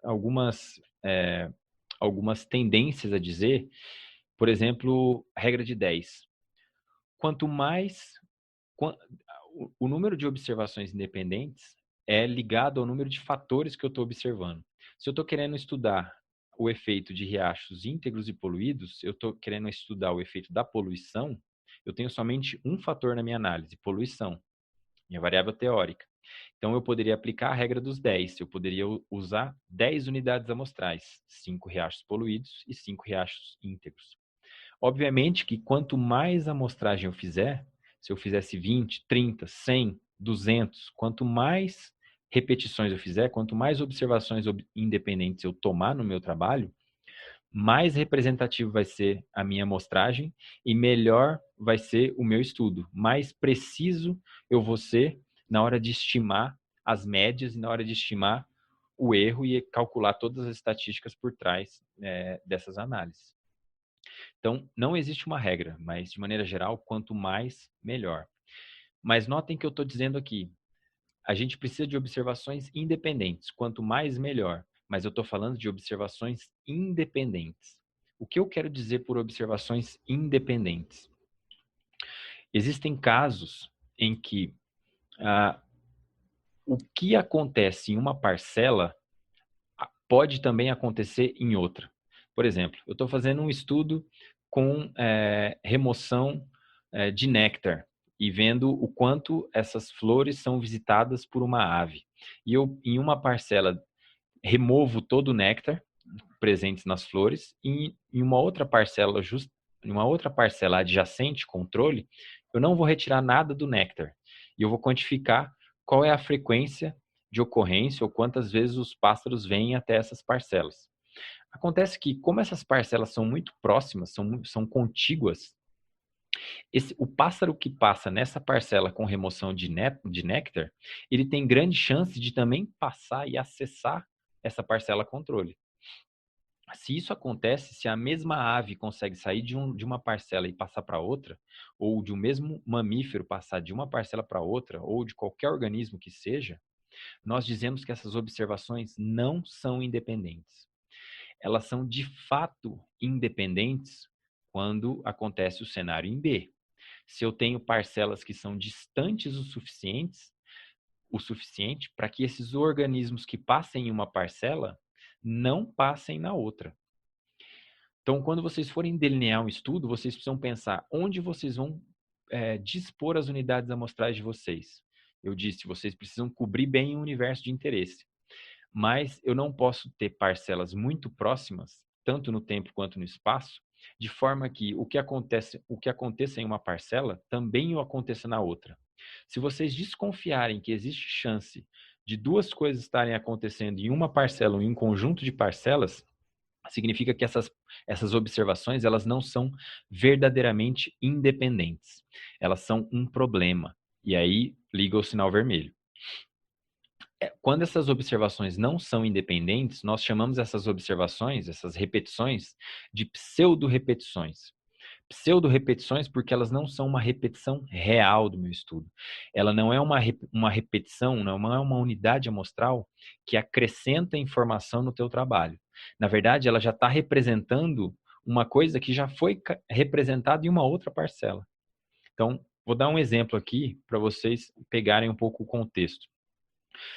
tendências a dizer, por exemplo, a regra de 10. Quanto mais o número de observações independentes é ligado ao número de fatores que eu estou observando. Se eu estou querendo estudar o efeito de riachos íntegros e poluídos, eu estou querendo estudar o efeito da poluição, eu tenho somente um fator na minha análise, poluição, minha variável teórica. Então, eu poderia aplicar a regra dos 10. Eu poderia usar 10 unidades amostrais, 5 riachos poluídos e 5 riachos íntegros. Obviamente que quanto mais amostragem eu fizer, se eu fizesse 20, 30, 100, 200, quanto mais repetições eu fizer, quanto mais observações independentes eu tomar no meu trabalho, mais representativo vai ser a minha amostragem e melhor vai ser o meu estudo. Mais preciso eu vou ser na hora de estimar as médias e na hora de estimar o erro e calcular todas as estatísticas por trás dessas análises. Então, não existe uma regra, mas de maneira geral, quanto mais, melhor. Mas notem que eu estou dizendo aqui, a gente precisa de observações independentes. Quanto mais, melhor. Mas eu estou falando de observações independentes. O que eu quero dizer por observações independentes? Existem casos em que o que acontece em uma parcela pode também acontecer em outra. Por exemplo, eu estou fazendo um estudo com remoção de néctar e vendo o quanto essas flores são visitadas por uma ave. E eu, em uma parcela, removo todo o néctar presentes nas flores e em uma outra parcela, em uma outra parcela adjacente, controle, eu não vou retirar nada do néctar. E eu vou quantificar qual é a frequência de ocorrência ou quantas vezes os pássaros vêm até essas parcelas. Acontece que, como essas parcelas são muito próximas, são contíguas, o pássaro que passa nessa parcela com remoção de néctar, ele tem grande chance de também passar e acessar essa parcela controle. Se isso acontece, se a mesma ave consegue sair de uma parcela e passar para outra, ou de um mesmo mamífero passar de uma parcela para outra, ou de qualquer organismo que seja, nós dizemos que essas observações não são independentes. Elas são de fato independentes quando acontece o cenário em B. Se eu tenho parcelas que são distantes o suficiente para que esses organismos que passem em uma parcela não passem na outra. Então, quando vocês forem delinear um estudo, vocês precisam pensar onde vocês vão dispor as unidades amostrais de vocês. Eu disse, vocês precisam cobrir bem o universo de interesse. Mas eu não posso ter parcelas muito próximas, tanto no tempo quanto no espaço, de forma que o que aconteça em uma parcela também aconteça na outra. Se vocês desconfiarem que existe chance de duas coisas estarem acontecendo em uma parcela ou em um conjunto de parcelas, significa que essas observações elas não são verdadeiramente independentes. Elas são um problema. E aí liga o sinal vermelho. Quando essas observações não são independentes, nós chamamos essas observações, essas repetições, de pseudo-repetições. Pseudo-repetições porque elas não são uma repetição real do meu estudo. Ela não é uma repetição, não é uma unidade amostral que acrescenta informação no teu trabalho. Na verdade, ela já está representando uma coisa que já foi representada em uma outra parcela. Então, vou dar um exemplo aqui para vocês pegarem um pouco o contexto.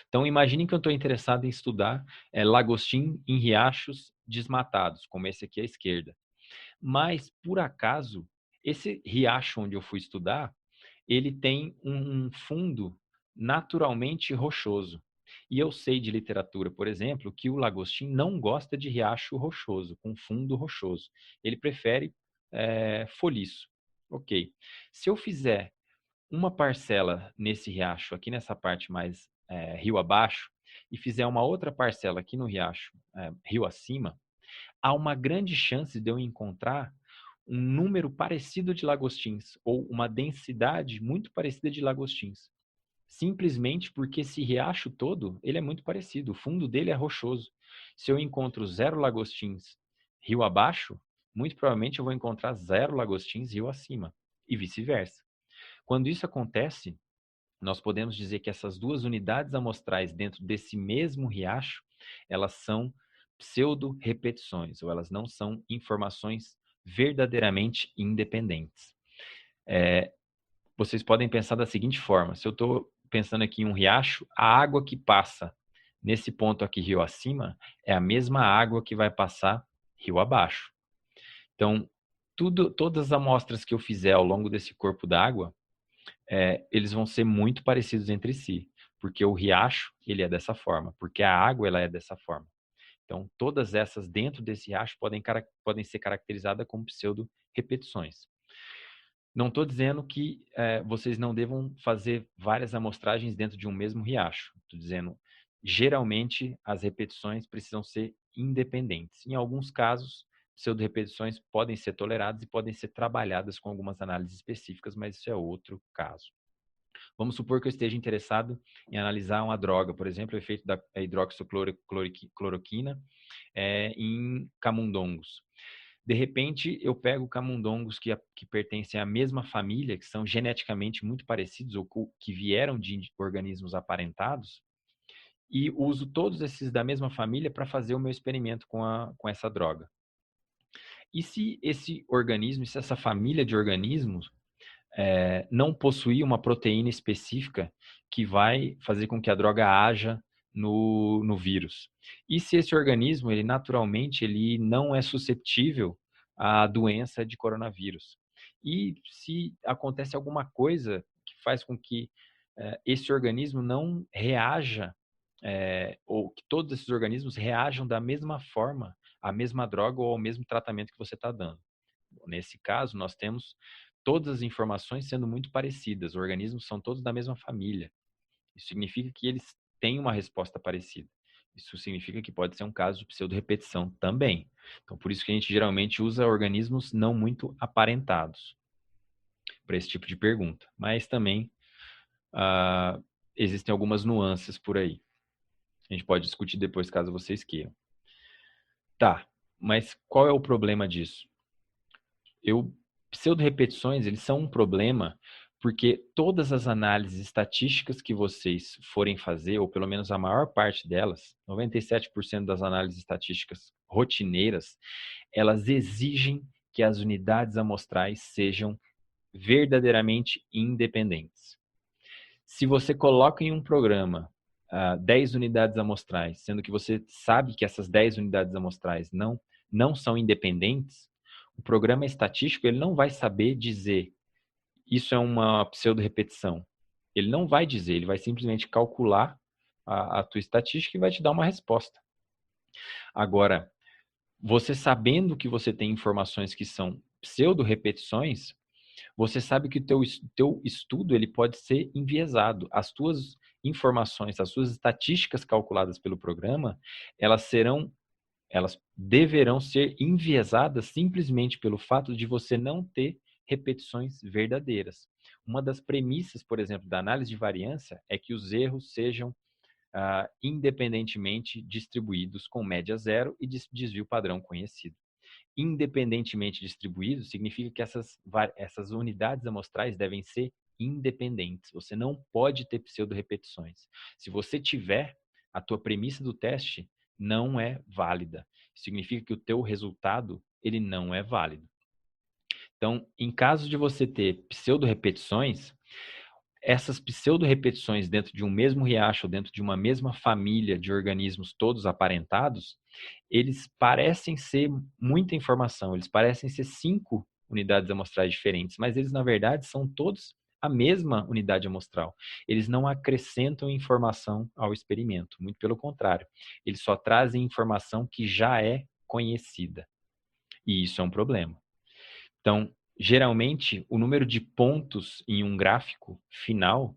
Então, imagine que eu estou interessado em estudar lagostim em riachos desmatados, como esse aqui à esquerda. Mas, por acaso, esse riacho onde eu fui estudar, ele tem um fundo naturalmente rochoso. E eu sei de literatura, por exemplo, que o lagostim não gosta de riacho rochoso, com fundo rochoso. Ele prefere foliço. Ok. Se eu fizer uma parcela nesse riacho, aqui nessa parte mais rio abaixo, e fizer uma outra parcela aqui no riacho, rio acima, há uma grande chance de eu encontrar um número parecido de lagostins, ou uma densidade muito parecida de lagostins. Simplesmente porque esse riacho todo, ele é muito parecido, o fundo dele é rochoso. Se eu encontro 0 lagostins rio abaixo, muito provavelmente eu vou encontrar 0 lagostins rio acima, e vice-versa. Quando isso acontece, nós podemos dizer que essas duas unidades amostrais dentro desse mesmo riacho, elas são pseudo-repetições, ou elas não são informações verdadeiramente independentes. Vocês podem pensar da seguinte forma: se eu estou pensando aqui em um riacho, a água que passa nesse ponto aqui, rio acima, é a mesma água que vai passar rio abaixo. Então, todas as amostras que eu fizer ao longo desse corpo d'água, eles vão ser muito parecidos entre si, porque o riacho ele é dessa forma, porque a água ela é dessa forma. Então, todas essas dentro desse riacho podem ser caracterizadas como pseudo-repetições. Não estou dizendo que vocês não devam fazer várias amostragens dentro de um mesmo riacho. Estou dizendo, geralmente, as repetições precisam ser independentes. Em alguns casos, pseudo-repetições podem ser toleradas e podem ser trabalhadas com algumas análises específicas, mas isso é outro caso. Vamos supor que eu esteja interessado em analisar uma droga, por exemplo, o efeito da hidroxicloroquina em camundongos. De repente, eu pego camundongos que pertencem à mesma família, que são geneticamente muito parecidos ou que vieram de organismos aparentados, e uso todos esses da mesma família para fazer o meu experimento com essa droga. E se esse organismo, se essa família de organismos não possuir uma proteína específica que vai fazer com que a droga haja no vírus? E se esse organismo, ele naturalmente, ele não é susceptível à doença de coronavírus? E se acontece alguma coisa que faz com que esse organismo não reaja, ou que todos esses organismos reajam da mesma forma à mesma droga ou ao mesmo tratamento que você está dando? Nesse caso, nós temos todas as informações sendo muito parecidas. Os organismos são todos da mesma família. Isso significa que eles têm uma resposta parecida. Isso significa que pode ser um caso de pseudo-repetição também. Então, por isso que a gente geralmente usa organismos não muito aparentados para esse tipo de pergunta. Mas também existem algumas nuances por aí. A gente pode discutir depois, caso vocês queiram. Tá, mas qual é o problema disso? Pseudo-repetições, eles são um problema porque todas as análises estatísticas que vocês forem fazer, ou pelo menos a maior parte delas, 97% das análises estatísticas rotineiras, elas exigem que as unidades amostrais sejam verdadeiramente independentes. Se você coloca em um programa 10 unidades amostrais, sendo que você sabe que essas 10 unidades amostrais não são independentes, o programa estatístico ele não vai saber dizer isso é uma pseudo-repetição. Ele não vai dizer, ele vai simplesmente calcular a tua estatística e vai te dar uma resposta. Agora, você sabendo que você tem informações que são pseudo-repetições, você sabe que o teu estudo ele pode ser enviesado. As tuas informações, as suas estatísticas calculadas pelo programa, elas deverão ser enviesadas simplesmente pelo fato de você não ter repetições verdadeiras. Uma das premissas, por exemplo, da análise de variância é que os erros sejam independentemente distribuídos com média zero e desvio padrão conhecido. Independentemente distribuído significa que essas unidades amostrais devem ser independentes. Você não pode ter pseudo-repetições. Se você tiver, a tua premissa do teste não é válida. Significa que o teu resultado ele não é válido. Então, em caso de você ter pseudo-repetições, essas pseudo-repetições dentro de um mesmo riacho, dentro de uma mesma família de organismos todos aparentados, eles parecem ser muita informação, eles parecem ser 5 unidades amostrais diferentes, mas eles, na verdade, são todos a mesma unidade amostral. Eles não acrescentam informação ao experimento, muito pelo contrário. Eles só trazem informação que já é conhecida. E isso é um problema. Então, geralmente, o número de pontos em um gráfico final,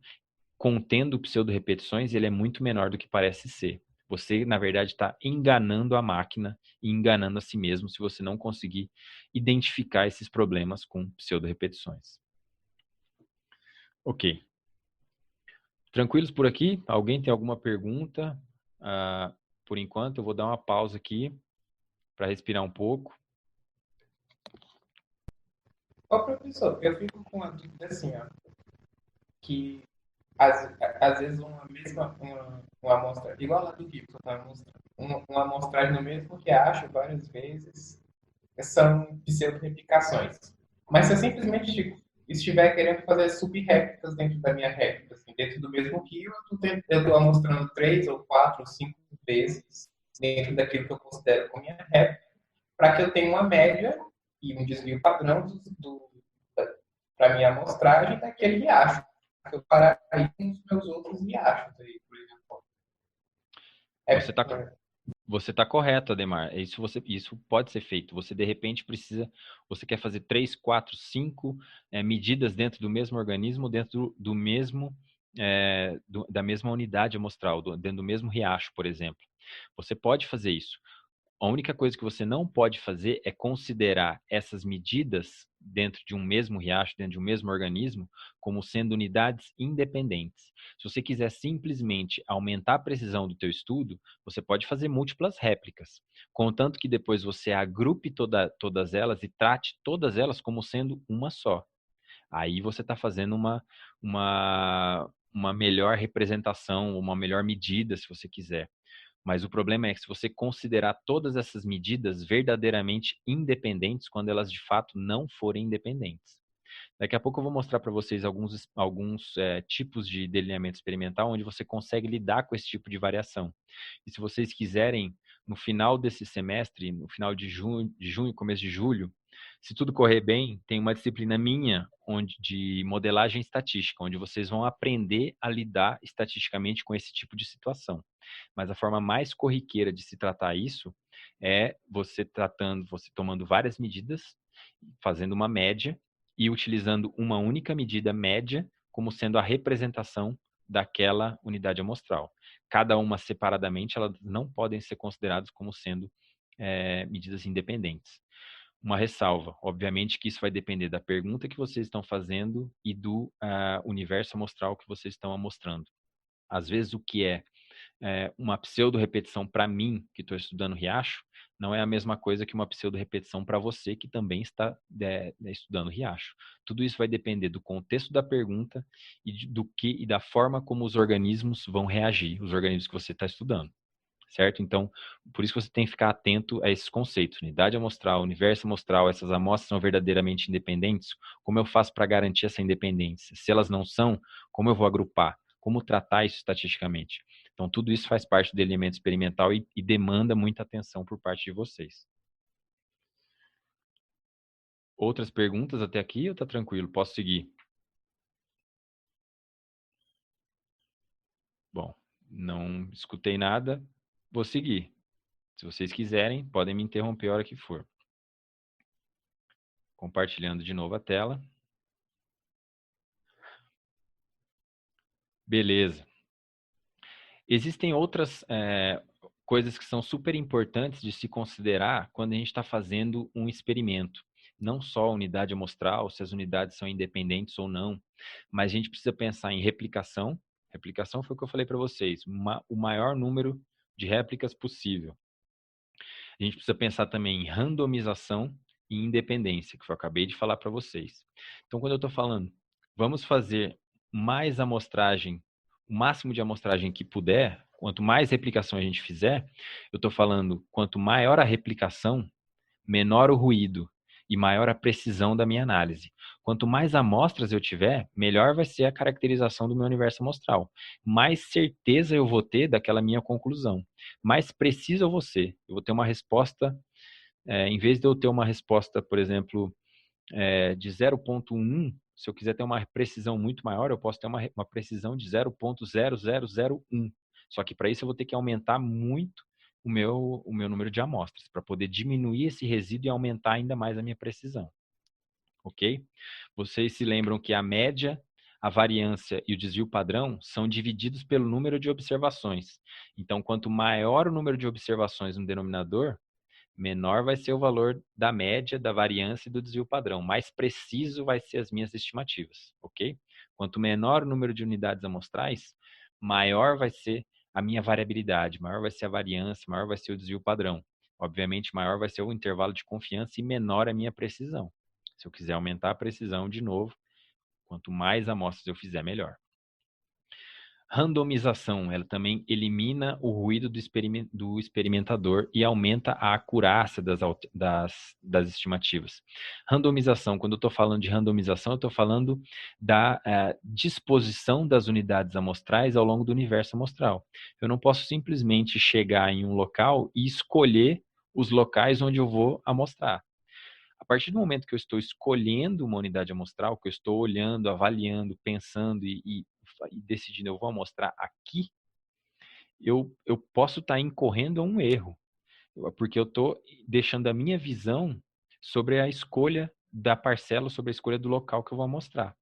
contendo pseudo-repetições, ele é muito menor do que parece ser. Você, na verdade, está enganando a máquina e enganando a si mesmo se você não conseguir identificar esses problemas com pseudo-repetições. Ok. Tranquilos por aqui? Alguém tem alguma pergunta? Por enquanto, eu vou dar uma pausa aqui para respirar um pouco. Ô, professor, eu fico com uma dúvida assim, ó, que às vezes uma amostra, igual a do Gibson, uma amostragem no mesmo riacho várias vezes, são pseudo-replicações. Mas se eu simplesmente estiver querendo fazer subréplicas dentro da minha réplica, assim, dentro do mesmo rio, eu estou amostrando 3 ou 4 ou 5 vezes dentro daquilo que eu considero como minha réplica, para que eu tenha uma média e um desvio padrão para minha amostragem daquele riacho. Eu parar aí com os meus outros riachos, aí, por exemplo. Você tá correto, Ademar. Isso pode ser feito. Você, de repente, você quer fazer 3, 4, 5 medidas dentro do mesmo organismo, dentro do mesmo, da mesma unidade amostral, dentro do mesmo riacho, por exemplo. Você pode fazer isso. A única coisa que você não pode fazer é considerar essas medidas dentro de um mesmo riacho, dentro de um mesmo organismo, como sendo unidades independentes. Se você quiser simplesmente aumentar a precisão do teu estudo, você pode fazer múltiplas réplicas, contanto que depois você agrupe todas elas e trate todas elas como sendo uma só. Aí você está fazendo uma melhor representação, uma melhor medida, se você quiser. Mas o problema é que se você considerar todas essas medidas verdadeiramente independentes, quando elas de fato não forem independentes. Daqui a pouco eu vou mostrar para vocês alguns tipos de delineamento experimental onde você consegue lidar com esse tipo de variação. E se vocês quiserem, no final desse semestre, no final de junho, começo de julho, se tudo correr bem, tem uma disciplina minha de modelagem estatística, onde vocês vão aprender a lidar estatisticamente com esse tipo de situação. Mas a forma mais corriqueira de se tratar isso é você tomando várias medidas, fazendo uma média e utilizando uma única medida média como sendo a representação daquela unidade amostral. Cada uma separadamente, elas não podem ser consideradas como sendo medidas independentes. Uma ressalva, obviamente que isso vai depender da pergunta que vocês estão fazendo e do universo amostral que vocês estão amostrando. Às vezes, o que é uma pseudo-repetição para mim, que estou estudando Riacho, não é a mesma coisa que uma pseudo-repetição para você, que também está estudando Riacho. Tudo isso vai depender do contexto da pergunta e da forma como os organismos vão reagir, os organismos que você está estudando. Certo? Então, por isso que você tem que ficar atento a esses conceitos. Unidade amostral, universo amostral, essas amostras são verdadeiramente independentes? Como eu faço para garantir essa independência? Se elas não são, como eu vou agrupar? Como tratar isso estatisticamente? Então, tudo isso faz parte do elemento experimental e demanda muita atenção por parte de vocês. Outras perguntas até aqui ou tá tranquilo? Posso seguir? Bom, não escutei nada, vou seguir. Se vocês quiserem, podem me interromper a hora que for. Compartilhando de novo a tela. Beleza. Existem outras coisas que são super importantes de se considerar quando a gente está fazendo um experimento. Não só a unidade amostral, se as unidades são independentes ou não, mas a gente precisa pensar em replicação. Replicação foi o que eu falei para vocês, o maior número de réplicas possível. A gente precisa pensar também em randomização e independência, que eu acabei de falar para vocês. Então, quando eu estou falando, vamos fazer mais amostragem, o máximo de amostragem que puder, quanto mais replicação a gente fizer, eu estou falando, quanto maior a replicação, menor o ruído e maior a precisão da minha análise. Quanto mais amostras eu tiver, melhor vai ser a caracterização do meu universo amostral. Mais certeza eu vou ter daquela minha conclusão. Mais preciso eu vou ser. Eu vou ter uma resposta, em vez de eu ter uma resposta, por exemplo, de 0,1, se eu quiser ter uma precisão muito maior, eu posso ter uma precisão de 0,0001. Só que para isso eu vou ter que aumentar muito o meu número de amostras, para poder diminuir esse resíduo e aumentar ainda mais a minha precisão. Ok? Vocês se lembram que a média, a variância e o desvio padrão são divididos pelo número de observações. Então, quanto maior o número de observações no denominador, menor vai ser o valor da média, da variância e do desvio padrão. Mais preciso vai ser as minhas estimativas, ok? Quanto menor o número de unidades amostrais, maior vai ser a minha variabilidade, maior vai ser a variância, maior vai ser o desvio padrão. Obviamente, maior vai ser o intervalo de confiança e menor a minha precisão. Se eu quiser aumentar a precisão de novo, quanto mais amostras eu fizer, melhor. Randomização, ela também elimina o ruído do experimentador e aumenta a acurácia das estimativas. Randomização, quando eu estou falando de randomização, eu estou falando da disposição das unidades amostrais ao longo do universo amostral. Eu não posso simplesmente chegar em um local e escolher os locais onde eu vou amostrar. A partir do momento que eu estou escolhendo uma unidade amostral, que eu estou olhando, avaliando, pensando e decidindo, eu vou amostrar aqui, eu posso estar incorrendo a um erro, porque eu estou deixando a minha visão sobre a escolha da parcela, sobre a escolha do local que eu vou amostrar.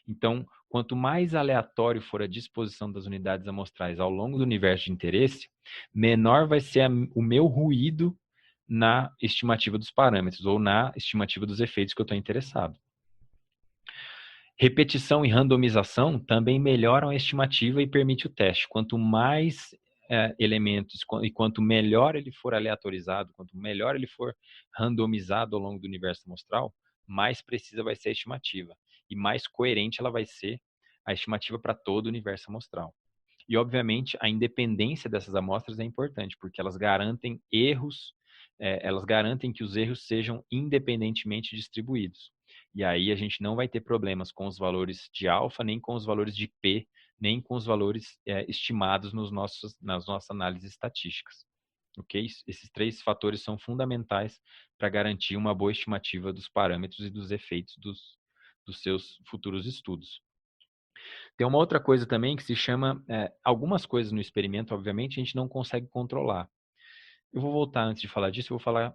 Então, quanto mais aleatório for a disposição das unidades amostrais ao longo do universo de interesse, menor vai ser o meu ruído na estimativa dos parâmetros ou na estimativa dos efeitos que eu estou interessado. Repetição e randomização também melhoram a estimativa e permite o teste. Quanto mais elementos e quanto melhor ele for aleatorizado, quanto melhor ele for randomizado ao longo do universo amostral, mais precisa vai ser a estimativa e mais coerente ela vai ser a estimativa para todo o universo amostral. E, obviamente, a independência dessas amostras é importante, porque elas garantem elas garantem que os erros sejam independentemente distribuídos. E aí a gente não vai ter problemas com os valores de alfa, nem com os valores de P, nem com os valores estimados nas nossas análises estatísticas. Ok? Esses três fatores são fundamentais para garantir uma boa estimativa dos parâmetros e dos efeitos dos seus futuros estudos. Tem uma outra coisa também que se chama, algumas coisas no experimento, obviamente, a gente não consegue controlar. Eu vou voltar antes de falar disso, eu vou falar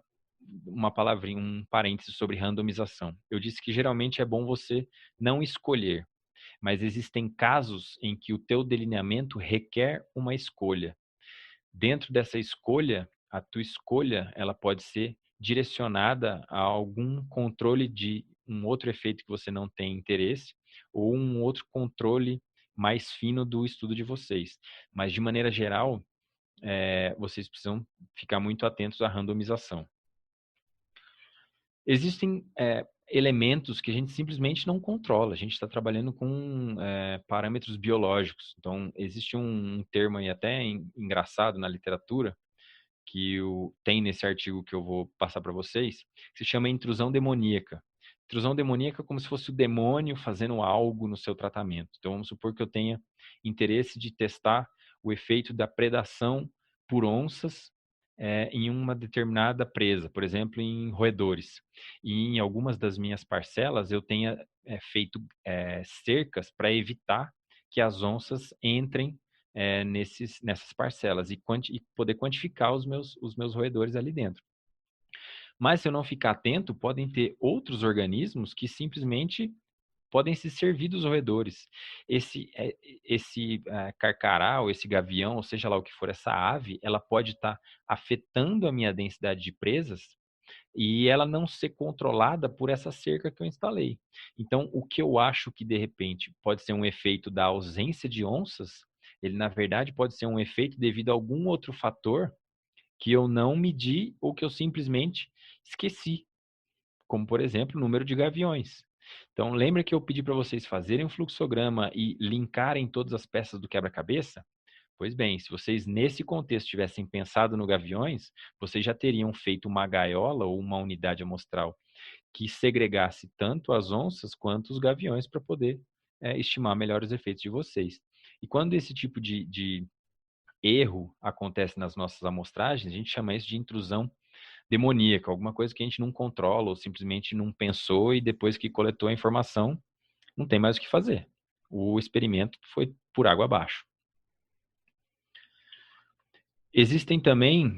uma palavrinha, um parênteses sobre randomização. Eu disse que geralmente é bom você não escolher, mas existem casos em que o teu delineamento requer uma escolha. Dentro dessa escolha, a tua escolha, ela pode ser direcionada a algum controle de um outro efeito que você não tem interesse ou um outro controle mais fino do estudo de vocês. Mas, de maneira geral, vocês precisam ficar muito atentos à randomização. Existem elementos que a gente simplesmente não controla. A gente está trabalhando com parâmetros biológicos. Então, existe um termo aí até engraçado na literatura, que tem nesse artigo que eu vou passar para vocês, que se chama intrusão demoníaca. Intrusão demoníaca é como se fosse o demônio fazendo algo no seu tratamento. Então, vamos supor que eu tenha interesse de testar o efeito da predação por onças em uma determinada presa, por exemplo, em roedores. E em algumas das minhas parcelas eu tenha feito cercas para evitar que as onças entrem nessas parcelas e poder quantificar os meus roedores ali dentro. Mas se eu não ficar atento, podem ter outros organismos que simplesmente podem se servir dos roedores. Esse carcará ou esse gavião, ou seja lá o que for essa ave, ela pode estar afetando a minha densidade de presas e ela não ser controlada por essa cerca que eu instalei. Então, o que eu acho que, de repente, pode ser um efeito da ausência de onças, ele, na verdade, pode ser um efeito devido a algum outro fator que eu não medi ou que eu simplesmente esqueci, como, por exemplo, o número de gaviões. Então, lembra que eu pedi para vocês fazerem um fluxograma e linkarem todas as peças do quebra-cabeça? Pois bem, se vocês nesse contexto tivessem pensado no gaviões, vocês já teriam feito uma gaiola ou uma unidade amostral que segregasse tanto as onças quanto os gaviões para poder estimar melhor os efeitos de vocês. E quando esse tipo de erro acontece nas nossas amostragens, a gente chama isso de intrusão demoníaca, alguma coisa que a gente não controla ou simplesmente não pensou e depois que coletou a informação, não tem mais o que fazer. O experimento foi por água abaixo. Existem também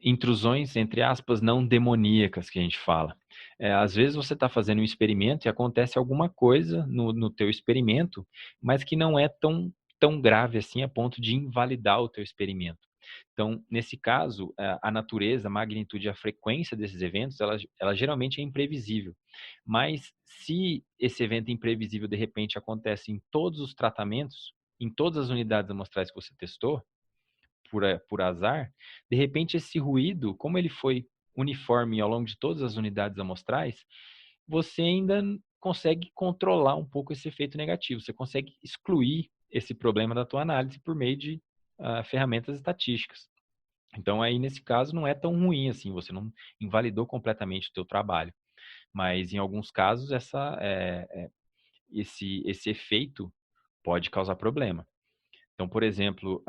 intrusões, entre aspas, não demoníacas, que a gente fala. Às vezes você está fazendo um experimento e acontece alguma coisa no teu experimento, mas que não é tão grave assim a ponto de invalidar o teu experimento. Então, nesse caso, a natureza, a magnitude e a frequência desses eventos, ela geralmente é imprevisível. Mas se esse evento imprevisível, de repente, acontece em todos os tratamentos, em todas as unidades amostrais que você testou, por azar, de repente esse ruído, como ele foi uniforme ao longo de todas as unidades amostrais, você ainda consegue controlar um pouco esse efeito negativo. Você consegue excluir esse problema da tua análise por meio de ferramentas estatísticas. Então, aí, nesse caso, não é tão ruim assim, você não invalidou completamente o teu trabalho. Mas, em alguns casos, esse efeito pode causar problema. Então, por exemplo,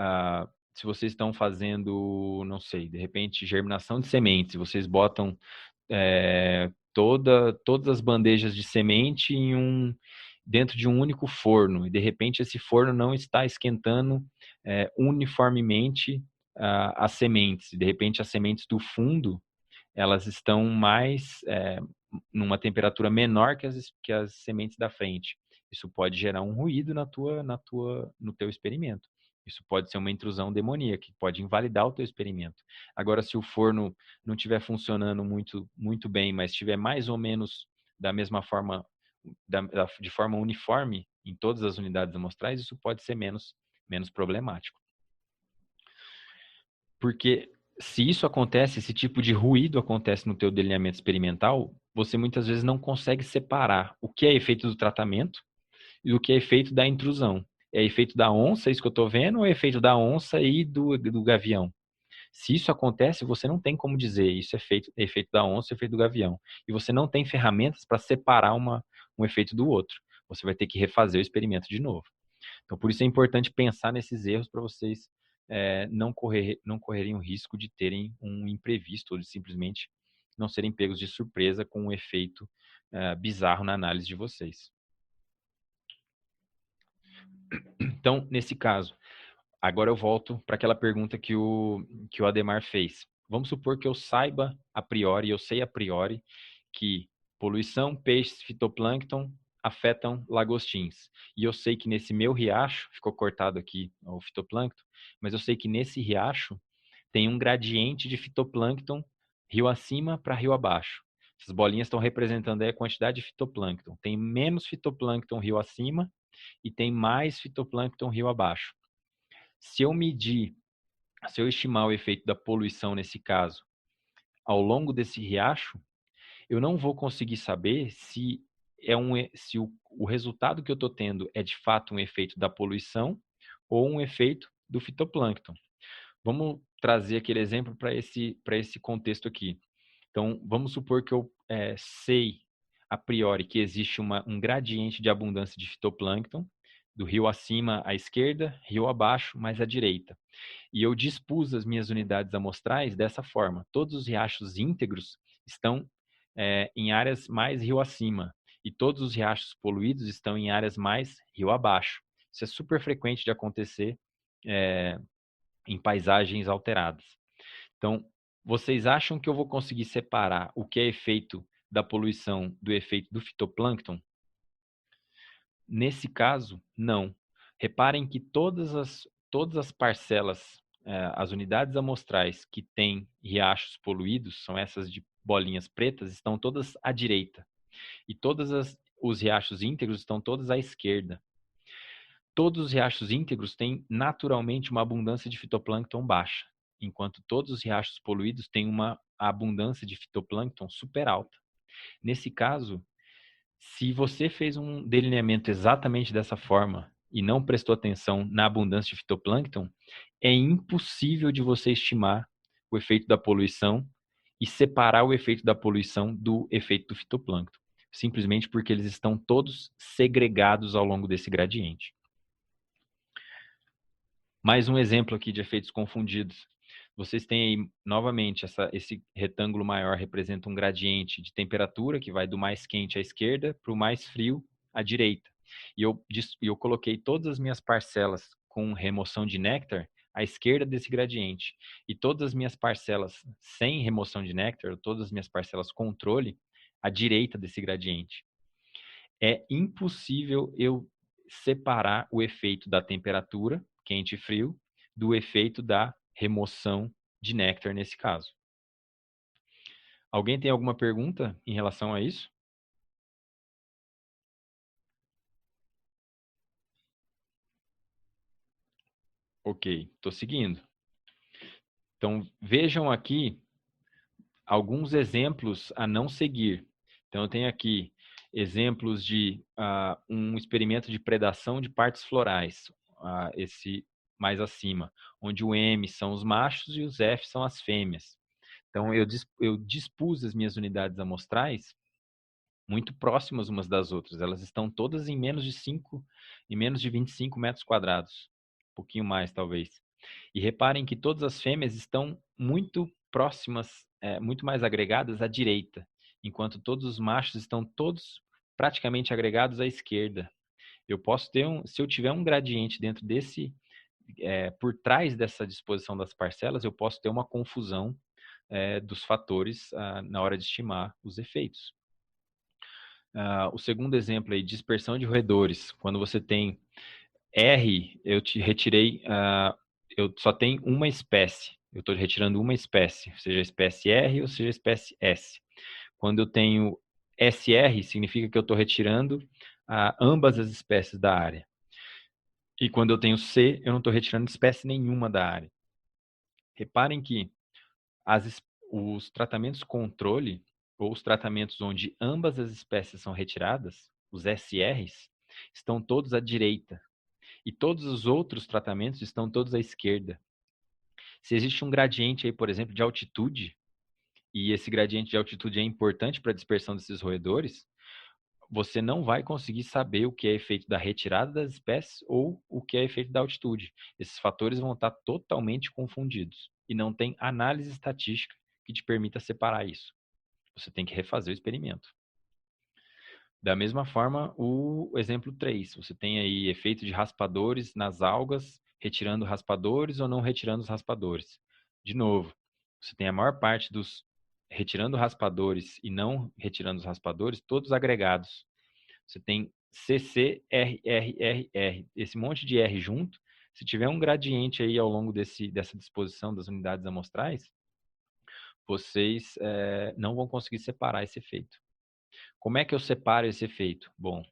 se vocês estão fazendo, não sei, de repente, germinação de sementes, vocês botam todas as bandejas de semente dentro de um único forno, e de repente esse forno não está esquentando uniformemente as sementes. De repente, as sementes do fundo, elas estão mais numa temperatura menor que as sementes da frente. Isso pode gerar um ruído no teu experimento. Isso pode ser uma intrusão demoníaca, que pode invalidar o teu experimento. Agora, se o forno não estiver funcionando muito bem, mas estiver mais ou menos da mesma forma, de forma uniforme em todas as unidades amostrais, isso pode ser menos problemático. Porque se isso acontece, esse tipo de ruído acontece no teu delineamento experimental, você muitas vezes não consegue separar o que é efeito do tratamento e o que é efeito da intrusão. É efeito da onça, isso que eu estou vendo, ou é efeito da onça e do gavião? Se isso acontece, você não tem como dizer isso é efeito da onça, é efeito do gavião. E você não tem ferramentas para separar um efeito do outro. Você vai ter que refazer o experimento de novo. Então, por isso é importante pensar nesses erros para vocês não correrem o risco de terem um imprevisto ou de simplesmente não serem pegos de surpresa com um efeito bizarro na análise de vocês. Então, nesse caso, agora eu volto para aquela pergunta que o Ademar fez. Vamos supor que eu saiba a priori, eu sei a priori que poluição, peixes, fitoplâncton afetam lagostins. E eu sei que nesse meu riacho, ficou cortado aqui o fitoplâncton, mas eu sei que nesse riacho tem um gradiente de fitoplâncton rio acima para rio abaixo. Essas bolinhas estão representando aí a quantidade de fitoplâncton. Tem menos fitoplâncton rio acima e tem mais fitoplâncton rio abaixo. Se eu estimar o efeito da poluição nesse caso ao longo desse riacho, eu não vou conseguir saber se o resultado que eu estou tendo é de fato um efeito da poluição ou um efeito do fitoplâncton. Vamos trazer aquele exemplo para esse contexto aqui. Então, vamos supor que eu sei a priori que existe um gradiente de abundância de fitoplâncton, do rio acima à esquerda, rio abaixo, mais à direita. E eu dispus as minhas unidades amostrais dessa forma. Todos os riachos íntegros estão em áreas mais rio acima e todos os riachos poluídos estão em áreas mais rio abaixo. Isso é super frequente de acontecer em paisagens alteradas. Então, vocês acham que eu vou conseguir separar o que é efeito da poluição do efeito do fitoplâncton? Nesse caso, não. Reparem que todas as parcelas, as unidades amostrais que têm riachos poluídos, são essas de bolinhas pretas, estão todas à direita. E os riachos íntegros estão todos à esquerda. Todos os riachos íntegros têm naturalmente uma abundância de fitoplâncton baixa. enquanto todos os riachos poluídos têm uma abundância de fitoplâncton super alta. Nesse caso, se você fez um delineamento exatamente dessa forma e não prestou atenção na abundância de fitoplâncton, é impossível de você estimar o efeito da poluição e separar o efeito da poluição do efeito do fitoplâncton, simplesmente porque eles estão todos segregados ao longo desse gradiente. Mais um exemplo aqui de efeitos confundidos. Vocês têm aí, novamente, esse retângulo maior representa um gradiente de temperatura que vai do mais quente à esquerda para o mais frio à direita. E eu coloquei todas as minhas parcelas com remoção de néctar à esquerda desse gradiente. E todas as minhas parcelas sem remoção de néctar, todas as minhas parcelas controle, à direita desse gradiente. É impossível eu separar o efeito da temperatura, quente e frio, do efeito da remoção de néctar nesse caso. Alguém tem alguma pergunta em relação a isso? Ok, estou seguindo. Então, vejam aqui alguns exemplos a não seguir. Então, eu tenho aqui exemplos de um experimento de predação de partes florais, esse mais acima, onde o M são os machos e os F são as fêmeas. Então, eu dispus as minhas unidades amostrais muito próximas umas das outras. Elas estão todas em menos de 25 metros quadrados. Um pouquinho mais, talvez. E reparem que todas as fêmeas estão muito próximas, muito mais agregadas à direita, enquanto todos os machos estão todos praticamente agregados à esquerda. Eu posso ter se eu tiver um gradiente dentro por trás dessa disposição das parcelas, eu posso ter uma confusão dos fatores na hora de estimar os efeitos. O segundo exemplo aí, dispersão de roedores. Quando você tem R, eu te retirei, eu só tenho uma espécie. Eu estou retirando uma espécie, seja a espécie R ou seja a espécie S. Quando eu tenho SR, significa que eu estou retirando ambas as espécies da área. E quando eu tenho C, eu não estou retirando espécie nenhuma da área. Reparem que os tratamentos controle, ou os tratamentos onde ambas as espécies são retiradas, os SRs, estão todos à direita. E todos os outros tratamentos estão todos à esquerda. Se existe um gradiente aí, por exemplo, de altitude, e esse gradiente de altitude é importante para a dispersão desses roedores, você não vai conseguir saber o que é efeito da retirada das espécies ou o que é efeito da altitude. Esses fatores vão estar totalmente confundidos e não tem análise estatística que te permita separar isso. Você tem que refazer o experimento. Da mesma forma, o exemplo 3, você tem aí efeito de raspadores nas algas, retirando raspadores ou não retirando os raspadores. De novo, você tem a maior parte dos retirando raspadores e não retirando os raspadores, todos agregados. Você tem CC, R, R, R, R. Esse monte de R junto, se tiver um gradiente aí ao longo dessa disposição das unidades amostrais, vocês não vão conseguir separar esse efeito. Como é que eu separo esse efeito? Bom,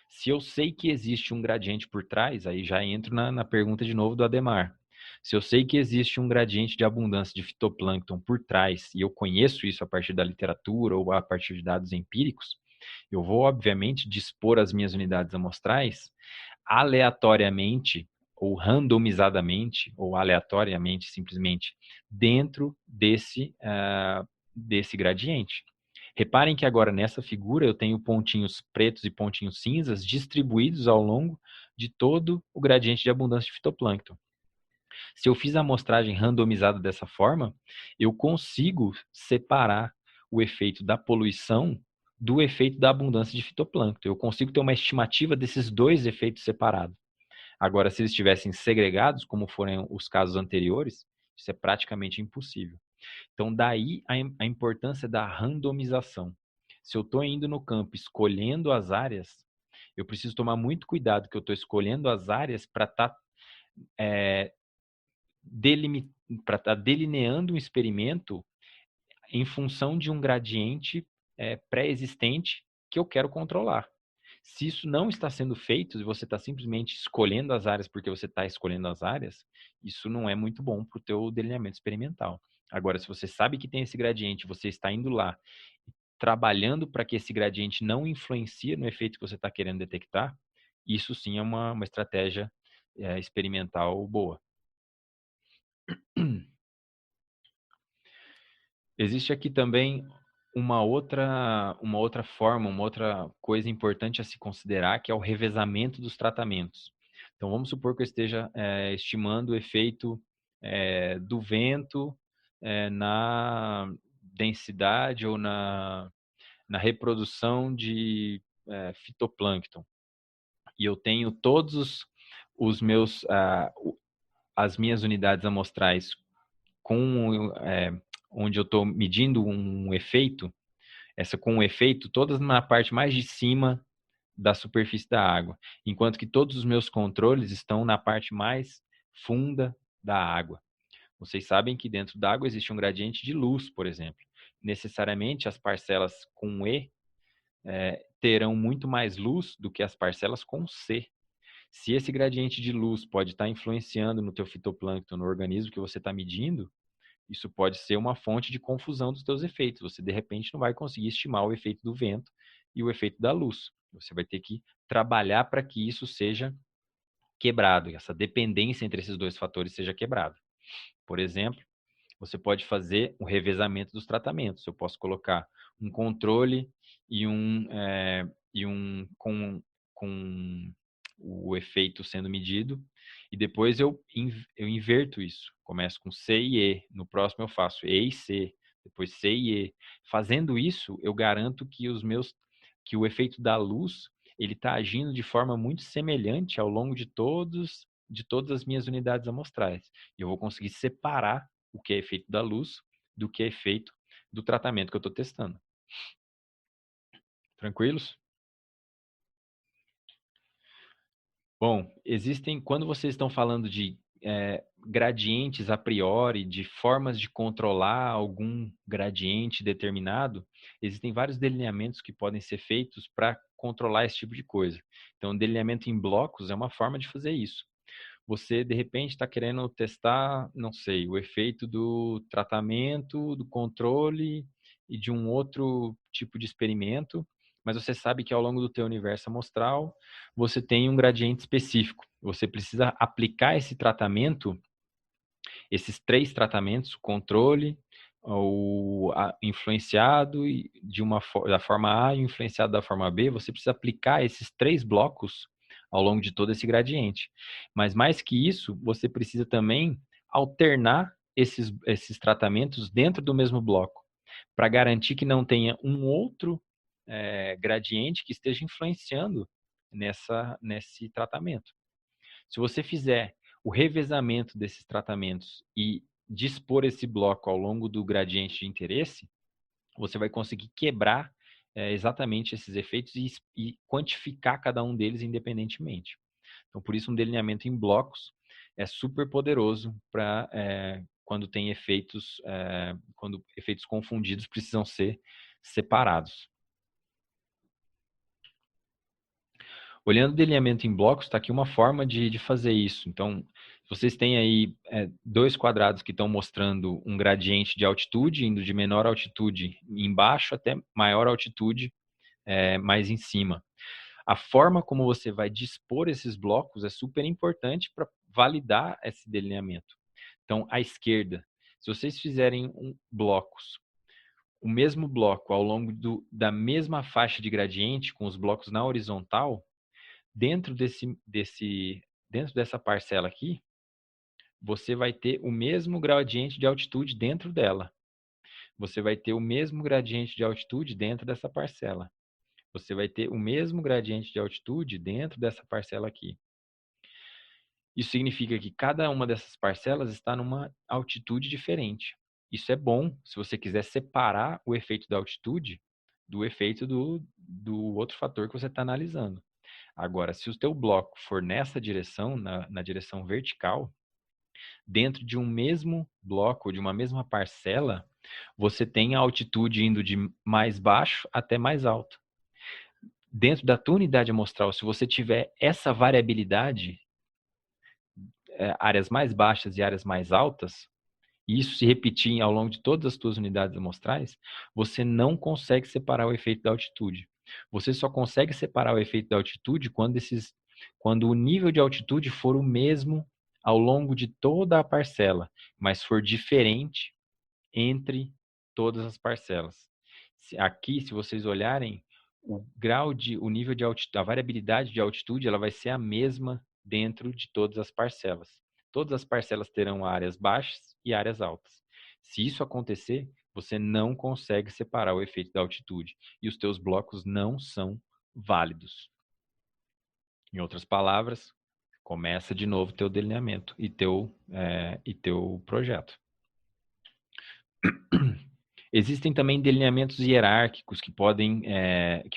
se eu sei que existe um gradiente por trás, aí já entro na pergunta de novo do Ademar. Se eu sei que existe um gradiente de abundância de fitoplâncton por trás, e eu conheço isso a partir da literatura ou a partir de dados empíricos, eu vou, obviamente, dispor as minhas unidades amostrais aleatoriamente ou randomizadamente, ou aleatoriamente, simplesmente, dentro desse gradiente. Reparem que agora nessa figura eu tenho pontinhos pretos e pontinhos cinzas distribuídos ao longo de todo o gradiente de abundância de fitoplâncton. Se eu fiz a amostragem randomizada dessa forma, eu consigo separar o efeito da poluição do efeito da abundância de fitoplâncton. Eu consigo ter uma estimativa desses dois efeitos separados. Agora, se eles estivessem segregados, como foram os casos anteriores, isso é praticamente impossível. Então, daí a importância da randomização. Se eu estou indo no campo escolhendo as áreas, eu preciso tomar muito cuidado que eu estou escolhendo as áreas para estar delineando um experimento em função de um gradiente pré-existente que eu quero controlar. Se isso não está sendo feito e você está simplesmente escolhendo as áreas porque você está escolhendo as áreas, isso não é muito bom para o teu delineamento experimental. Agora, se você sabe que tem esse gradiente, você está indo lá, trabalhando para que esse gradiente não influencie no efeito que você está querendo detectar, isso sim é uma estratégia experimental boa. Existe aqui também uma outra forma, uma outra coisa importante a se considerar, que é o revezamento dos tratamentos. Então, vamos supor que eu esteja estimando o efeito do vento na densidade ou na reprodução de fitoplâncton. E eu tenho todos os meus, as minhas unidades amostrais onde eu estou medindo um efeito, com um efeito, todas na parte mais de cima da superfície da água, enquanto que todos os meus controles estão na parte mais funda da água. Vocês sabem que dentro da água existe um gradiente de luz, por exemplo. Necessariamente as parcelas com E terão muito mais luz do que as parcelas com C. Se esse gradiente de luz pode estar influenciando no teu fitoplâncton, no organismo que você está medindo, isso pode ser uma fonte de confusão dos teus efeitos. Você, de repente, não vai conseguir estimar o efeito do vento e o efeito da luz. Você vai ter que trabalhar para que isso seja quebrado, essa dependência entre esses dois fatores seja quebrada. Por exemplo, você pode fazer o revezamento dos tratamentos. Eu posso colocar um controle e um com o efeito sendo medido, e depois eu inverto isso. Começo com C e E, no próximo eu faço E e C, depois C e E. Fazendo isso, eu garanto que o efeito da luz ele está agindo de forma muito semelhante ao longo de todas as minhas unidades amostrais. E eu vou conseguir separar o que é efeito da luz do que é efeito do tratamento que eu estou testando. Tranquilos? Bom, quando vocês estão falando de gradientes a priori, de formas de controlar algum gradiente determinado, existem vários delineamentos que podem ser feitos para controlar esse tipo de coisa. Então, o delineamento em blocos é uma forma de fazer isso. Você, de repente, está querendo testar, não sei, o efeito do tratamento, do controle e de um outro tipo de experimento, mas você sabe que ao longo do teu universo amostral, você tem um gradiente específico. Você precisa aplicar esse tratamento, esses 3 tratamentos, o controle, o influenciado da forma A e o influenciado da forma B, você precisa aplicar esses 3 blocos ao longo de todo esse gradiente. Mas mais que isso, você precisa também alternar esses tratamentos dentro do mesmo bloco, para garantir que não tenha um outro gradiente que esteja influenciando nesse tratamento. Se você fizer o revezamento desses tratamentos e dispor esse bloco ao longo do gradiente de interesse, você vai conseguir quebrar exatamente esses efeitos e quantificar cada um deles independentemente. Então, por isso, um delineamento em blocos é super poderoso para quando tem efeitos, quando efeitos confundidos precisam ser separados. Olhando o delineamento em blocos, está aqui uma forma de fazer isso. Então, vocês têm aí 2 quadrados que estão mostrando um gradiente de altitude, indo de menor altitude embaixo até maior altitude mais em cima. A forma como você vai dispor esses blocos é super importante para validar esse delineamento. Então, à esquerda, se vocês fizerem blocos, o mesmo bloco ao longo da mesma faixa de gradiente, com os blocos na horizontal, dentro dessa parcela aqui, você vai ter o mesmo gradiente de altitude dentro dela. Você vai ter o mesmo gradiente de altitude dentro dessa parcela. Você vai ter o mesmo gradiente de altitude dentro dessa parcela aqui. Isso significa que cada uma dessas parcelas está numa altitude diferente. Isso é bom se você quiser separar o efeito da altitude do efeito do outro fator que você está analisando. Agora, se o teu bloco for nessa direção, na direção vertical, dentro de um mesmo bloco, de uma mesma parcela, você tem a altitude indo de mais baixo até mais alto. dentro da tua unidade amostral, se você tiver essa variabilidade, áreas mais baixas e áreas mais altas, e isso se repetir ao longo de todas as tuas unidades amostrais, você não consegue separar o efeito da altitude. Você só consegue separar o efeito da altitude quando o nível de altitude for o mesmo ao longo de toda a parcela, mas for diferente entre todas as parcelas. Aqui, se vocês olharem, o nível de altitude, a variabilidade de altitude, ela vai ser a mesma dentro de todas as parcelas. Todas as parcelas terão áreas baixas e áreas altas. Se isso acontecer, você não consegue separar o efeito da altitude e os teus blocos não são válidos. Em outras palavras, começa de novo teu delineamento e teu projeto. Existem também delineamentos hierárquicos que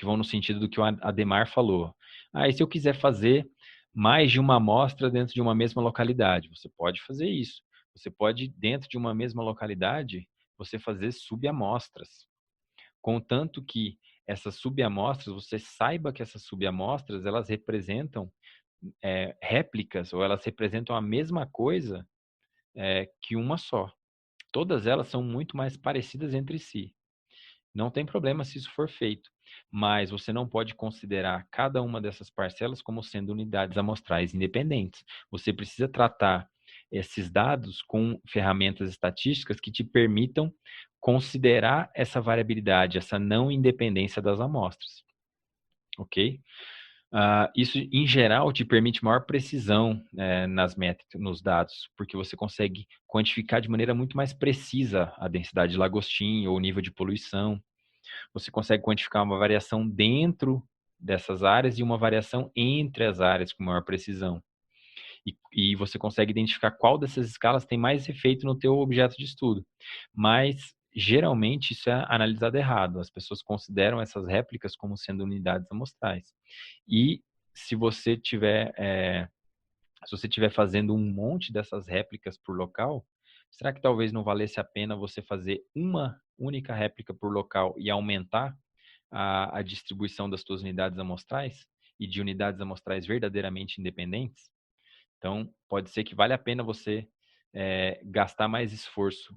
vão no sentido do que o Ademar falou. E se eu quiser fazer mais de uma amostra dentro de uma mesma localidade? Você pode fazer isso. Você pode, dentro de uma mesma localidade, você fazer subamostras. Contanto que essas subamostras, você saiba que essas subamostras, elas representam réplicas, ou elas representam a mesma coisa que uma só. Todas elas são muito mais parecidas entre si. Não tem problema se isso for feito, mas você não pode considerar cada uma dessas parcelas como sendo unidades amostrais independentes. Você precisa tratar esses dados com ferramentas estatísticas que te permitam considerar essa variabilidade, essa não independência das amostras. Ok? Isso, em geral, te permite maior precisão nas métricas, nos dados, porque você consegue quantificar de maneira muito mais precisa a densidade de lagostim ou o nível de poluição. Você consegue quantificar uma variação dentro dessas áreas e uma variação entre as áreas com maior precisão. E você consegue identificar qual dessas escalas tem mais efeito no teu objeto de estudo. Mas, geralmente, isso é analisado errado. As pessoas consideram essas réplicas como sendo unidades amostrais. E se você estiver fazendo um monte dessas réplicas por local, será que talvez não valesse a pena você fazer uma única réplica por local e aumentar a distribuição das suas unidades amostrais e de unidades amostrais verdadeiramente independentes? Então, pode ser que valha a pena você gastar mais esforço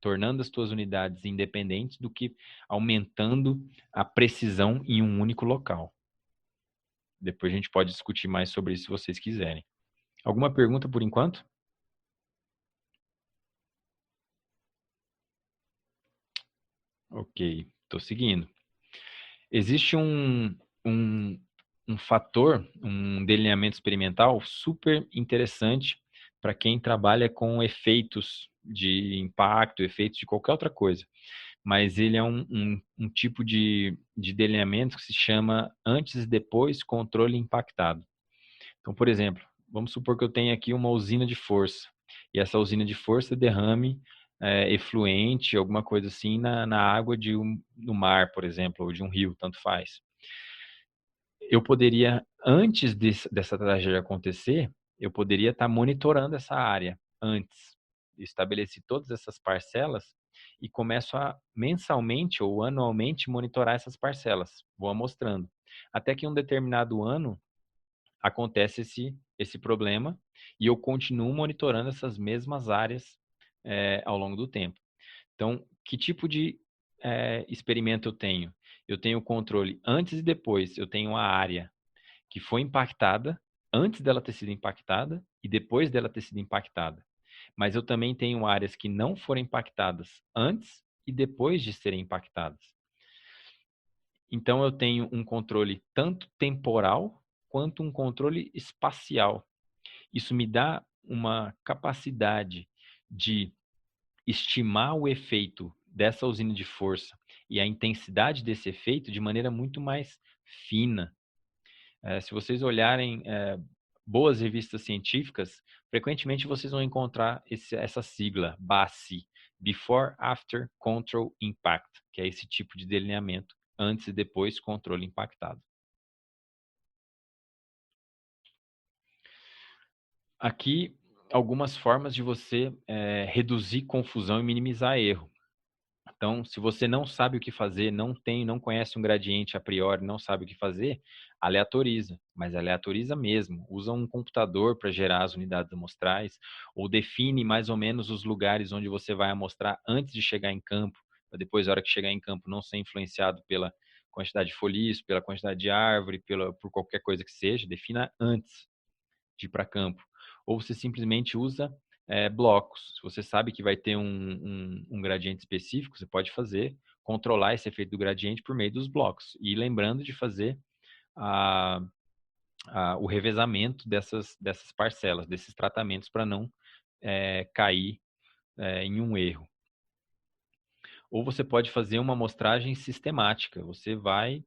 tornando as suas unidades independentes do que aumentando a precisão em um único local. Depois a gente pode discutir mais sobre isso se vocês quiserem. Alguma pergunta por enquanto? Ok, estou seguindo. Existe um fator, um delineamento experimental super interessante para quem trabalha com efeitos de impacto, efeitos de qualquer outra coisa. Mas ele é um tipo de delineamento que se chama antes e depois controle impactado. Então, por exemplo, vamos supor que eu tenha aqui uma usina de força, e essa usina de força derrame efluente, alguma coisa assim, na água no mar, por exemplo, ou de um rio, tanto faz. Eu poderia, antes dessa tragédia acontecer, eu poderia estar monitorando essa área antes. Estabeleci todas essas parcelas e começo a mensalmente ou anualmente monitorar essas parcelas. Vou amostrando. Até que em um determinado ano acontece esse problema e eu continuo monitorando essas mesmas áreas ao longo do tempo. Então, que tipo de experimento eu tenho? Eu tenho o controle antes e depois. Eu tenho a área que foi impactada antes dela ter sido impactada e depois dela ter sido impactada. Mas eu também tenho áreas que não foram impactadas antes e depois de serem impactadas. Então eu tenho um controle tanto temporal quanto um controle espacial. Isso me dá uma capacidade de estimar o efeito dessa usina de força e a intensidade desse efeito de maneira muito mais fina. Se vocês olharem boas revistas científicas, frequentemente vocês vão encontrar essa sigla, BACI, Before After Control Impact, que é esse tipo de delineamento, antes e depois controle impactado. Aqui, algumas formas de você reduzir confusão e minimizar erro. Então, se você não sabe o que fazer, não conhece um gradiente a priori, não sabe o que fazer, aleatoriza, mas aleatoriza mesmo. Usa um computador para gerar as unidades amostrais, ou define mais ou menos os lugares onde você vai amostrar antes de chegar em campo, para depois, na hora que chegar em campo, não ser influenciado pela quantidade de folhiço, pela quantidade de árvore, por qualquer coisa que seja. Defina antes de ir para campo. Ou você simplesmente usa blocos. Se você sabe que vai ter um gradiente específico, você pode controlar esse efeito do gradiente por meio dos blocos. E lembrando de fazer o revezamento dessas parcelas, desses tratamentos, para não cair em um erro. Ou você pode fazer uma amostragem sistemática. Você vai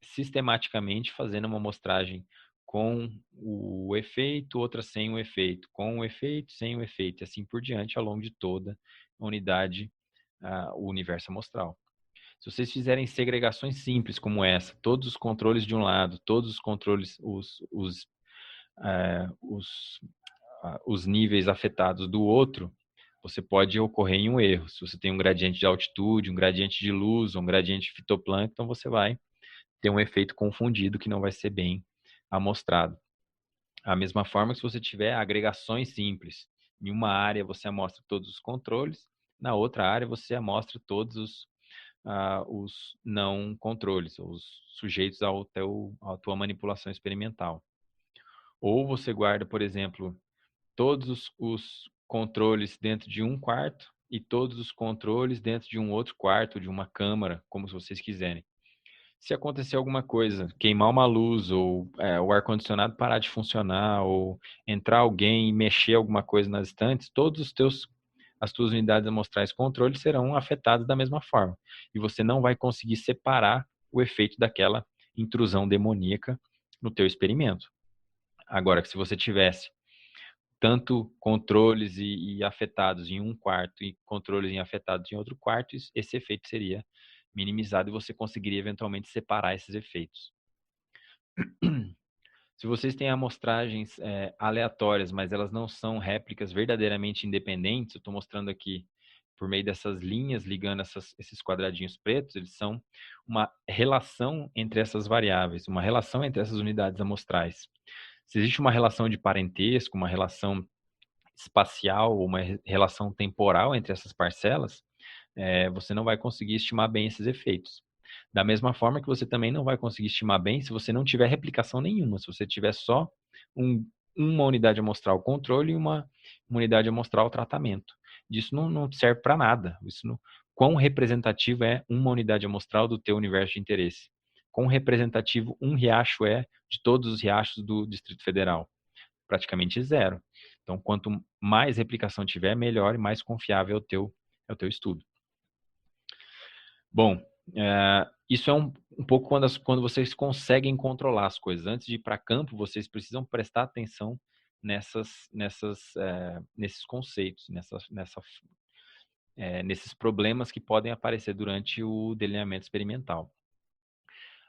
sistematicamente fazendo uma amostragem com o efeito, outra sem o efeito, com o efeito, sem o efeito, e assim por diante, ao longo de toda a unidade, o universo amostral. Se vocês fizerem segregações simples como essa, todos os controles de um lado, todos os controles, os níveis afetados do outro, você pode ocorrer em um erro. Se você tem um gradiente de altitude, um gradiente de luz, um gradiente de fitoplâncton, você vai ter um efeito confundido que não vai ser bem amostrado. A mesma forma que se você tiver agregações simples, em uma área você amostra todos os controles, na outra área você amostra todos os não controles, os sujeitos à tua manipulação experimental. Ou você guarda, por exemplo, todos os controles dentro de um quarto e todos os controles dentro de um outro quarto, de uma câmara, como vocês quiserem. Se acontecer alguma coisa, queimar uma luz, ou o ar-condicionado parar de funcionar, ou entrar alguém e mexer alguma coisa nas estantes, as tuas unidades amostrais controle serão afetadas da mesma forma. E você não vai conseguir separar o efeito daquela intrusão demoníaca no teu experimento. Agora, que se você tivesse tanto controles e afetados em um quarto e controles em afetados em outro quarto, esse efeito seria minimizado e você conseguiria eventualmente separar esses efeitos. Se vocês têm amostragens aleatórias, mas elas não são réplicas verdadeiramente independentes, eu estou mostrando aqui por meio dessas linhas ligando esses quadradinhos pretos, eles são uma relação entre essas variáveis, uma relação entre essas unidades amostrais. Se existe uma relação de parentesco, uma relação espacial, uma relação temporal entre essas parcelas, você não vai conseguir estimar bem esses efeitos. Da mesma forma que você também não vai conseguir estimar bem se você não tiver replicação nenhuma, se você tiver só uma unidade amostral controle e uma unidade amostral tratamento. Disso não serve para nada. Quão representativo é uma unidade amostral do teu universo de interesse? Quão representativo um riacho é de todos os riachos do Distrito Federal? Praticamente zero. Então, quanto mais replicação tiver, melhor e mais confiável é o teu estudo. Bom, isso é um pouco quando vocês conseguem controlar as coisas. Antes de ir para campo, vocês precisam prestar atenção nesses conceitos, nesses problemas que podem aparecer durante o delineamento experimental.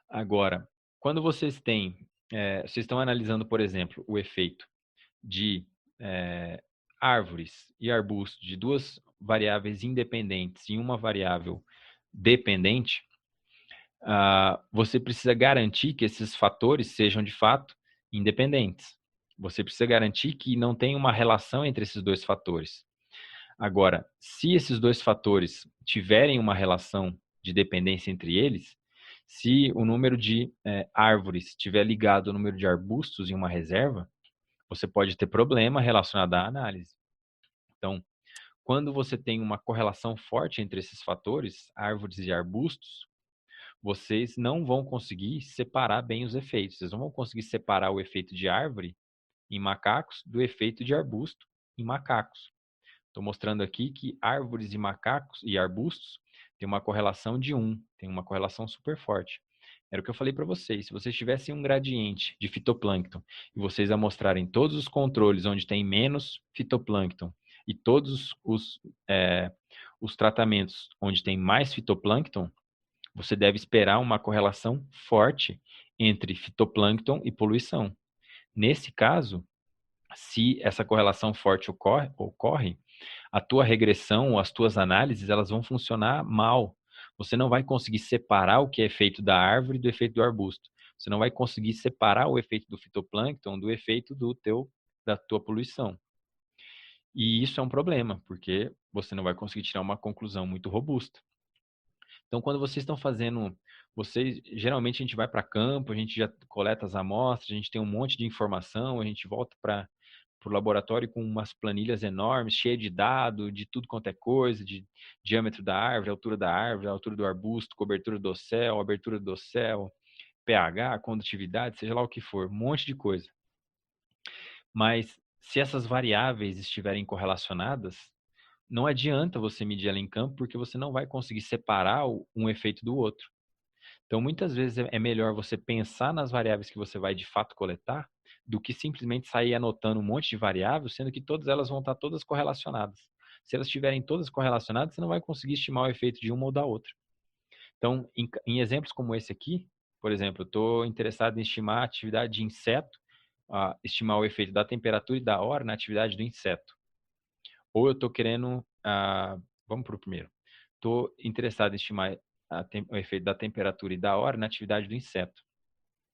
Agora, quando vocês estão analisando, por exemplo, o efeito de árvores e arbustos de duas variáveis independentes e uma variável dependente, você precisa garantir que esses fatores sejam de fato independentes. Você precisa garantir que não tem uma relação entre esses dois fatores. Agora, se esses dois fatores tiverem uma relação de dependência entre eles, se o número de árvores estiver ligado ao número de arbustos em uma reserva, você pode ter problema relacionado à análise. Então, quando você tem uma correlação forte entre esses fatores, árvores e arbustos, vocês não vão conseguir separar bem os efeitos. Vocês não vão conseguir separar o efeito de árvore em macacos do efeito de arbusto em macacos. Estou mostrando aqui que árvores e macacos e arbustos têm uma correlação de 1, tem uma correlação super forte. Era o que eu falei para vocês. Se vocês tivessem um gradiente de fitoplâncton e vocês amostrarem todos os controles onde tem menos fitoplâncton e todos os tratamentos onde tem mais fitoplâncton, você deve esperar uma correlação forte entre fitoplâncton e poluição. Nesse caso, se essa correlação forte ocorre, a tua regressão ou as tuas análises, elas vão funcionar mal. Você não vai conseguir separar o que é efeito da árvore do efeito do arbusto. Você não vai conseguir separar o efeito do fitoplâncton do efeito da tua poluição. E isso é um problema, porque você não vai conseguir tirar uma conclusão muito robusta. Então, quando vocês estão fazendo, geralmente a gente vai para campo, a gente já coleta as amostras, a gente tem um monte de informação, a gente volta para o laboratório com umas planilhas enormes, cheias de dados, de tudo quanto é coisa, de diâmetro da árvore, altura do arbusto, cobertura do céu, abertura do céu, pH, condutividade, seja lá o que for, um monte de coisa. Mas se essas variáveis estiverem correlacionadas, não adianta você medir ela em campo, porque você não vai conseguir separar um efeito do outro. Então, muitas vezes é melhor você pensar nas variáveis que você vai de fato coletar, do que simplesmente sair anotando um monte de variáveis, sendo que todas elas vão estar todas correlacionadas. Se elas estiverem todas correlacionadas, você não vai conseguir estimar o efeito de uma ou da outra. Então, em exemplos como esse aqui, por exemplo, eu estou interessado em estimar a atividade de inseto, estimar o efeito da temperatura e da hora na atividade do inseto. Ou eu estou querendo, vamos para o primeiro, estou interessado em estimar o efeito da temperatura e da hora na atividade do inseto.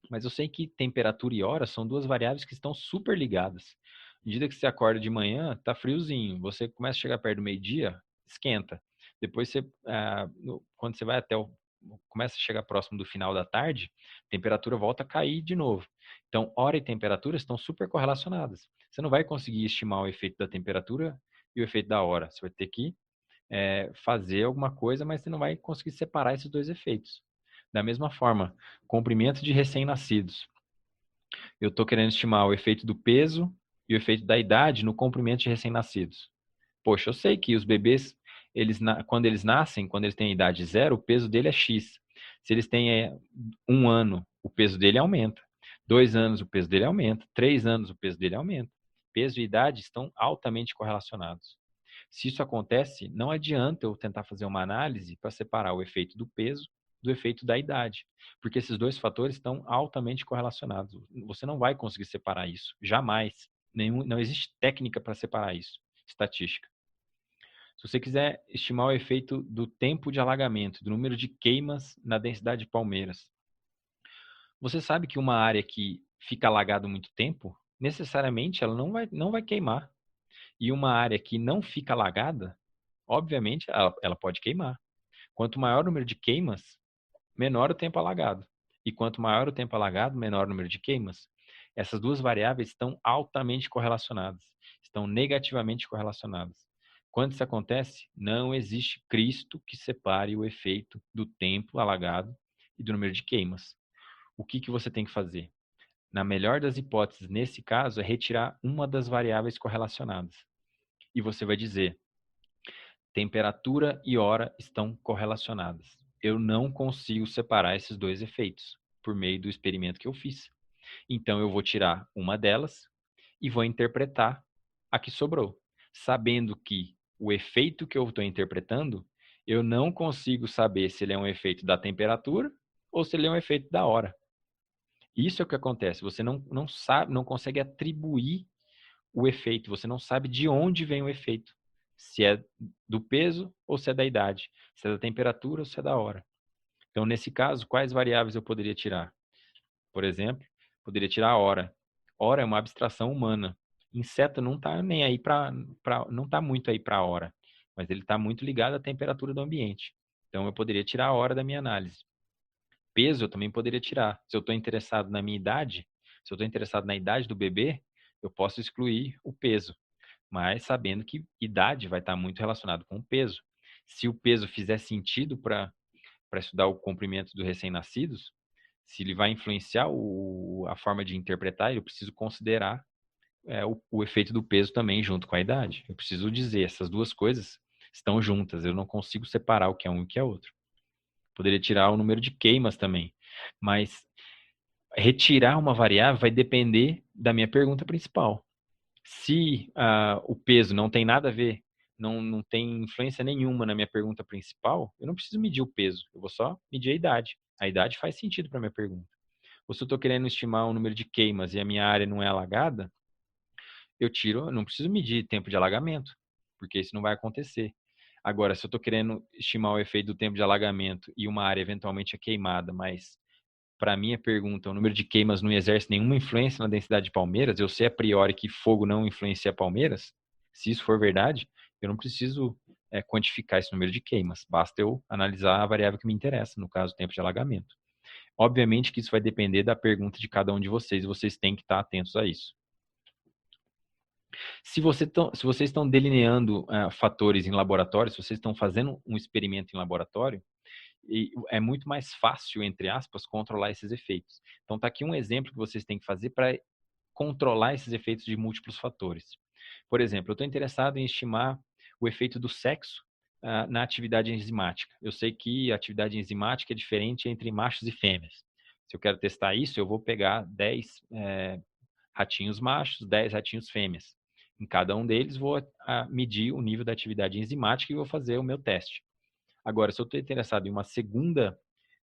Mas eu sei que temperatura e hora são duas variáveis que estão super ligadas. À medida que você acorda de manhã, está friozinho. Você começa a chegar perto do meio-dia, esquenta. Depois, quando você vai começa a chegar próximo do final da tarde, a temperatura volta a cair de novo. Então, hora e temperatura estão super correlacionadas. Você não vai conseguir estimar o efeito da temperatura e o efeito da hora. Você vai ter que fazer alguma coisa, mas você não vai conseguir separar esses dois efeitos. Da mesma forma, comprimento de recém-nascidos. Eu estou querendo estimar o efeito do peso e o efeito da idade no comprimento de recém-nascidos. Poxa, eu sei que os bebês, quando eles nascem, quando eles têm idade zero, o peso dele é X. Se eles têm 1 ano, o peso dele aumenta. 2 anos, o peso dele aumenta. 3 anos, o peso dele aumenta. Peso e idade estão altamente correlacionados. Se isso acontece, não adianta eu tentar fazer uma análise para separar o efeito do peso do efeito da idade, porque esses dois fatores estão altamente correlacionados. Você não vai conseguir separar isso, jamais. Não existe técnica para separar isso, estatística. Se você quiser estimar o efeito do tempo de alagamento, do número de queimas na densidade de palmeiras, você sabe que uma área que fica alagada muito tempo, necessariamente ela não vai queimar. E uma área que não fica alagada, obviamente, ela pode queimar. Quanto maior o número de queimas, menor o tempo alagado. E quanto maior o tempo alagado, menor o número de queimas. Essas duas variáveis estão altamente correlacionadas, estão negativamente correlacionadas. Quando isso acontece, não existe Cristo que separe o efeito do tempo alagado e do número de queimas. O que você tem que fazer? Na melhor das hipóteses, nesse caso, é retirar uma das variáveis correlacionadas. E você vai dizer: temperatura e hora estão correlacionadas. Eu não consigo separar esses dois efeitos por meio do experimento que eu fiz. Então, eu vou tirar uma delas e vou interpretar a que sobrou, sabendo que o efeito que eu estou interpretando, eu não consigo saber se ele é um efeito da temperatura ou se ele é um efeito da hora. Isso é o que acontece. Você não sabe, não consegue atribuir o efeito. Você não sabe de onde vem o efeito. Se é do peso ou se é da idade. Se é da temperatura ou se é da hora. Então, nesse caso, quais variáveis eu poderia tirar? Por exemplo, poderia tirar a hora. Hora é uma abstração humana. Inseto não está nem aí não está muito aí para a hora, mas ele está muito ligado à temperatura do ambiente. Então, eu poderia tirar a hora da minha análise. Peso eu também poderia tirar. Se eu estou interessado na minha idade, se eu estou interessado na idade do bebê, eu posso excluir o peso, mas sabendo que idade vai estar muito relacionado com o peso. Se o peso fizer sentido para estudar o comprimento dos recém-nascidos, se ele vai influenciar a forma de interpretar, eu preciso considerar o efeito do peso também junto com a idade. Eu preciso dizer, essas duas coisas estão juntas, eu não consigo separar o que é um e o que é outro. Poderia tirar o número de queimas também, mas retirar uma variável vai depender da minha pergunta principal. Se o peso não tem nada a ver, não tem influência nenhuma na minha pergunta principal, eu não preciso medir o peso, eu vou só medir a idade. A idade faz sentido para a minha pergunta. Ou se eu estou querendo estimar o número de queimas e a minha área não é alagada, eu não preciso medir tempo de alagamento, porque isso não vai acontecer. Agora, se eu estou querendo estimar o efeito do tempo de alagamento e uma área eventualmente é queimada, mas para a minha pergunta, o número de queimas não exerce nenhuma influência na densidade de palmeiras, eu sei a priori que fogo não influencia palmeiras, se isso for verdade, eu não preciso quantificar esse número de queimas, basta eu analisar a variável que me interessa, no caso, o tempo de alagamento. Obviamente que isso vai depender da pergunta de cada um de vocês, e vocês têm que estar atentos a isso. Se vocês estão delineando fatores em laboratório, se vocês estão fazendo um experimento em laboratório, é muito mais fácil, entre aspas, controlar esses efeitos. Então, está aqui um exemplo que vocês têm que fazer para controlar esses efeitos de múltiplos fatores. Por exemplo, eu estou interessado em estimar o efeito do sexo na atividade enzimática. Eu sei que a atividade enzimática é diferente entre machos e fêmeas. Se eu quero testar isso, eu vou pegar 10 ratinhos machos, 10 ratinhos fêmeas. Em cada um deles, vou medir o nível da atividade enzimática e vou fazer o meu teste. Agora, se eu estou interessado em uma segunda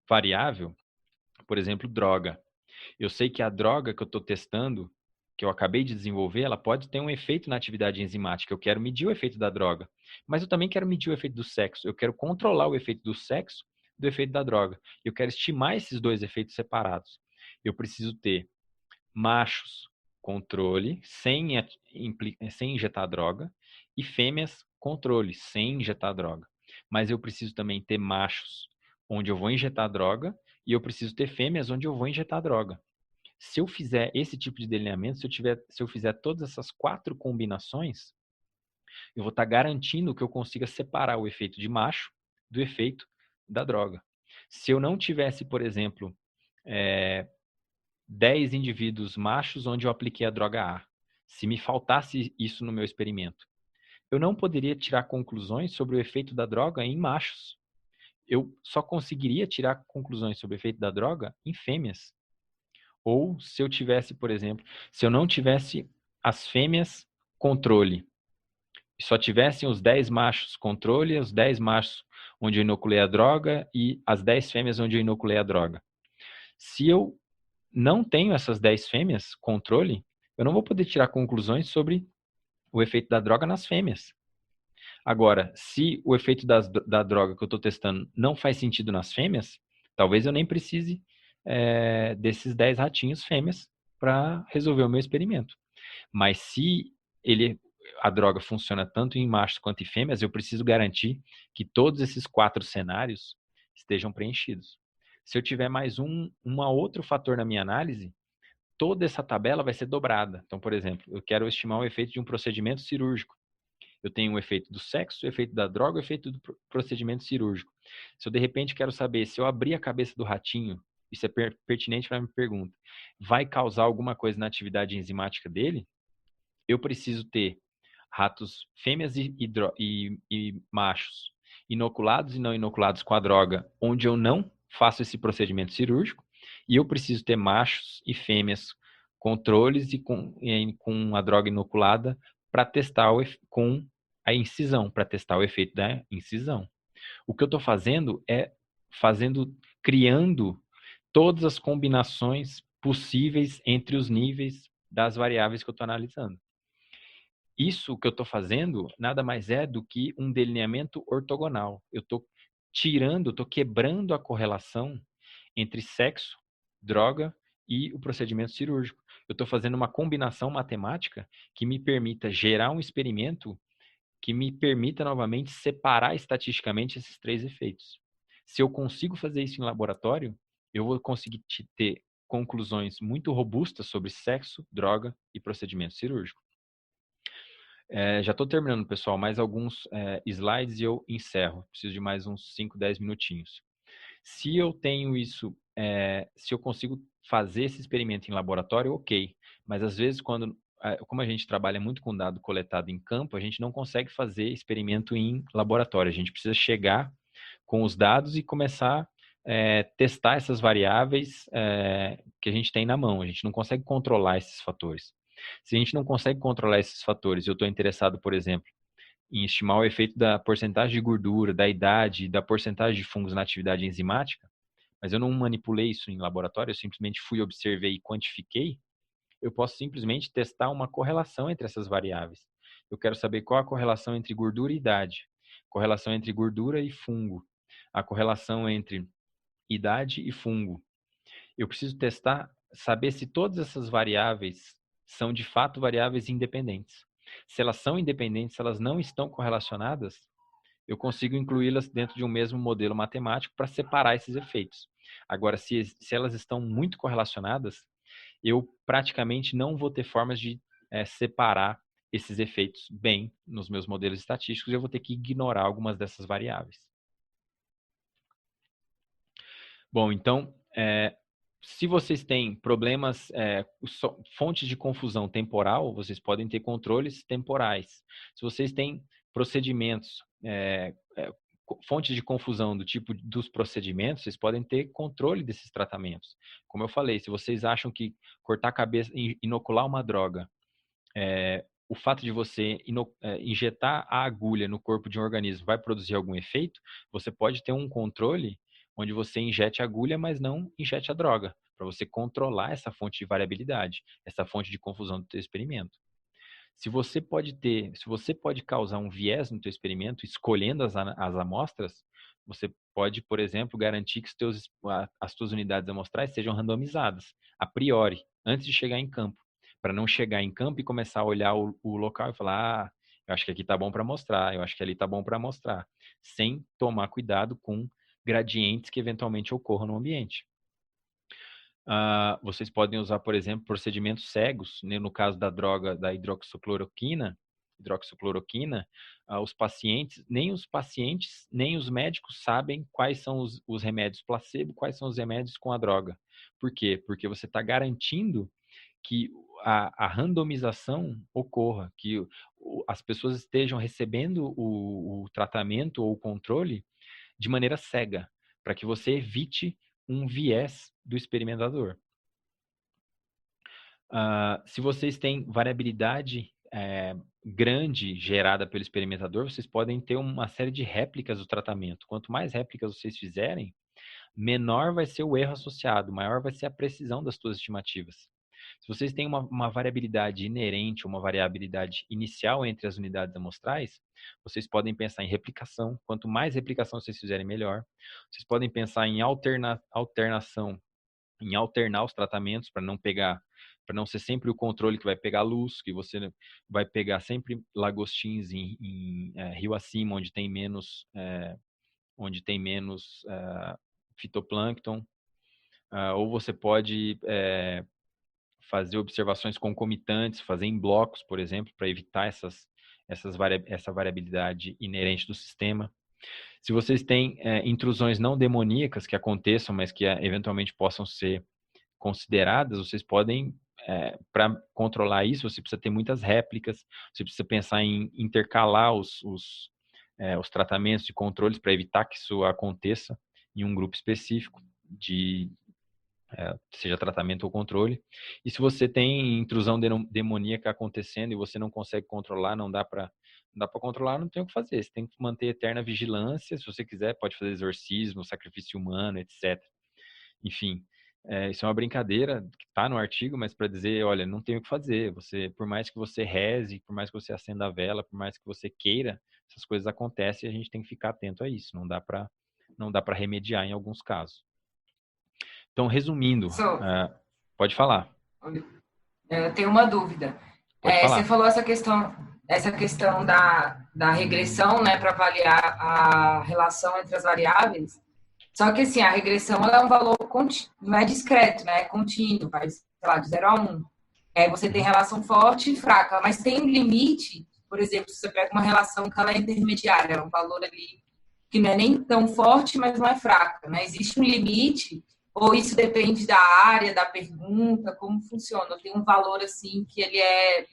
variável, por exemplo, droga. Eu sei que a droga que eu estou testando, que eu acabei de desenvolver, ela pode ter um efeito na atividade enzimática. Eu quero medir o efeito da droga. Mas eu também quero medir o efeito do sexo. Eu quero controlar o efeito do sexo do efeito da droga. Eu quero estimar esses dois efeitos separados. Eu preciso ter machos controle, sem injetar droga, e fêmeas controle, sem injetar droga. Mas eu preciso também ter machos onde eu vou injetar droga e eu preciso ter fêmeas onde eu vou injetar droga. Se eu fizer esse tipo de delineamento, se eu fizer todas essas 4 combinações, eu vou estar garantindo que eu consiga separar o efeito de macho do efeito da droga. Se eu não tivesse, por exemplo, 10 indivíduos machos onde eu apliquei a droga A, se me faltasse isso no meu experimento, eu não poderia tirar conclusões sobre o efeito da droga em machos. Eu só conseguiria tirar conclusões sobre o efeito da droga em fêmeas. Ou se eu tivesse, por exemplo, se eu não tivesse as fêmeas controle, e só tivessem os 10 machos controle, os 10 machos onde eu inoculei a droga e as 10 fêmeas onde eu inoculei a droga. Se eu não tenho essas 10 fêmeas controle, eu não vou poder tirar conclusões sobre o efeito da droga nas fêmeas. Agora, se o efeito da droga que eu estou testando não faz sentido nas fêmeas, talvez eu nem precise desses 10 ratinhos fêmeas para resolver o meu experimento. Mas se a droga funciona tanto em machos quanto em fêmeas, eu preciso garantir que todos esses 4 cenários estejam preenchidos. Se eu tiver mais um outro fator na minha análise, toda essa tabela vai ser dobrada. Então, por exemplo, eu quero estimar o efeito de um procedimento cirúrgico. Eu tenho o efeito do sexo, o efeito da droga, o efeito do procedimento cirúrgico. Se eu, de repente, quero saber se eu abrir a cabeça do ratinho, isso é pertinente para a minha pergunta, vai causar alguma coisa na atividade enzimática dele? Eu preciso ter ratos fêmeas e machos inoculados e não inoculados com a droga, onde eu não faço esse procedimento cirúrgico, e eu preciso ter machos e fêmeas controles e com a droga inoculada para testar com a incisão, para testar o efeito da incisão. O que eu estou fazendo é criando todas as combinações possíveis entre os níveis das variáveis que eu estou analisando. Isso que eu estou fazendo nada mais é do que um delineamento ortogonal. Eu estou quebrando a correlação entre sexo, droga e o procedimento cirúrgico. Eu estou fazendo uma combinação matemática que me permita gerar um experimento que me permita novamente separar estatisticamente esses 3 efeitos. Se eu consigo fazer isso em laboratório, eu vou conseguir ter conclusões muito robustas sobre sexo, droga e procedimento cirúrgico. Já estou terminando, pessoal. Mais alguns slides e eu encerro. Preciso de mais uns 5, 10 minutinhos. Se eu tenho isso, se eu consigo fazer esse experimento em laboratório, ok. Mas às vezes, como a gente trabalha muito com dado coletado em campo, a gente não consegue fazer experimento em laboratório. A gente precisa chegar com os dados e começar a testar essas variáveis que a gente tem na mão. A gente não consegue controlar esses fatores. Se a gente não consegue controlar esses fatores, eu estou interessado, por exemplo, em estimar o efeito da porcentagem de gordura, da idade, da porcentagem de fungos na atividade enzimática, mas eu não manipulei isso em laboratório, eu simplesmente fui, observei e quantifiquei, eu posso simplesmente testar uma correlação entre essas variáveis. eu quero saber qual a correlação entre gordura e idade, correlação entre gordura e fungo, a correlação entre idade e fungo. Eu preciso testar, saber se todas essas variáveis são de fato variáveis independentes. Se elas são independentes, se elas não estão correlacionadas, eu consigo incluí-las dentro de um mesmo modelo matemático para separar esses efeitos. Agora, se elas estão muito correlacionadas, eu praticamente não vou ter formas de separar esses efeitos bem nos meus modelos estatísticos, eu vou ter que ignorar algumas dessas variáveis. Bom, então, se vocês têm problemas, fontes de confusão temporal, vocês podem ter controles temporais. Se vocês têm procedimentos, fontes de confusão do tipo dos procedimentos, vocês podem ter controle desses tratamentos. Como eu falei, se vocês acham que cortar a cabeça, inocular uma droga, o fato de você injetar a agulha no corpo de um organismo vai produzir algum efeito, você pode ter um controle onde você injete a agulha, mas não injete a droga, para você controlar essa fonte de variabilidade, essa fonte de confusão do teu experimento. Se você pode causar um viés no teu experimento, escolhendo as amostras, você pode, por exemplo, garantir que as tuas unidades amostrais sejam randomizadas, a priori, antes de chegar em campo, para não chegar em campo e começar a olhar o local e falar, eu acho que aqui está bom para mostrar, eu acho que ali está bom para mostrar, sem tomar cuidado com gradientes que eventualmente ocorram no ambiente. Vocês podem usar, por exemplo, procedimentos cegos, né? No caso da droga da hidroxicloroquina, nem os pacientes, nem os médicos sabem quais são os remédios placebo, quais são os remédios com a droga. Por quê? Porque você está garantindo que a randomização ocorra, que as pessoas estejam recebendo o tratamento ou o controle de maneira cega, para que você evite um viés do experimentador. Se vocês têm variabilidade grande gerada pelo experimentador, vocês podem ter uma série de réplicas do tratamento. Quanto mais réplicas vocês fizerem, menor vai ser o erro associado, maior vai ser a precisão das suas estimativas. Se vocês têm uma variabilidade inerente, uma variabilidade inicial entre as unidades amostrais, vocês podem pensar em replicação. Quanto mais replicação vocês fizerem, melhor. Vocês podem pensar em alternação, em alternar os tratamentos para não ser sempre o controle que vai pegar luz, que você vai pegar sempre lagostins em rio acima, onde tem menos fitoplâncton. Ou você pode fazer observações concomitantes, fazer em blocos, por exemplo, para evitar essa variabilidade inerente do sistema. Se vocês têm intrusões não demoníacas que aconteçam, mas que eventualmente possam ser consideradas, vocês podem, para controlar isso, você precisa ter muitas réplicas, você precisa pensar em intercalar os tratamentos e controles para evitar que isso aconteça em um grupo específico seja tratamento ou controle. E se você tem intrusão demoníaca acontecendo e você não consegue controlar, não dá para controlar, não tem o que fazer. Você tem que manter eterna vigilância. Se você quiser, pode fazer exorcismo, sacrifício humano, etc. Enfim, isso é uma brincadeira que está no artigo, mas para dizer, olha, não tem o que fazer. Por mais que você reze, por mais que você acenda a vela, por mais que você queira, essas coisas acontecem e a gente tem que ficar atento a isso. Não dá para remediar em alguns casos. Então, resumindo, pode falar. Eu tenho uma dúvida. Pode falar. Você falou essa questão da regressão, né, para avaliar a relação entre as variáveis. Só que, assim, a regressão ela é um valor não é discreto, né? É contínuo, vai, sei lá, de 0 a 1. Você tem relação forte e fraca, mas tem um limite. Por exemplo, se você pega uma relação que ela é intermediária, é um valor ali que não é nem tão forte, mas não é fraca, né? Existe um limite. Ou isso depende da área, da pergunta, como funciona? Tem um valor assim que ele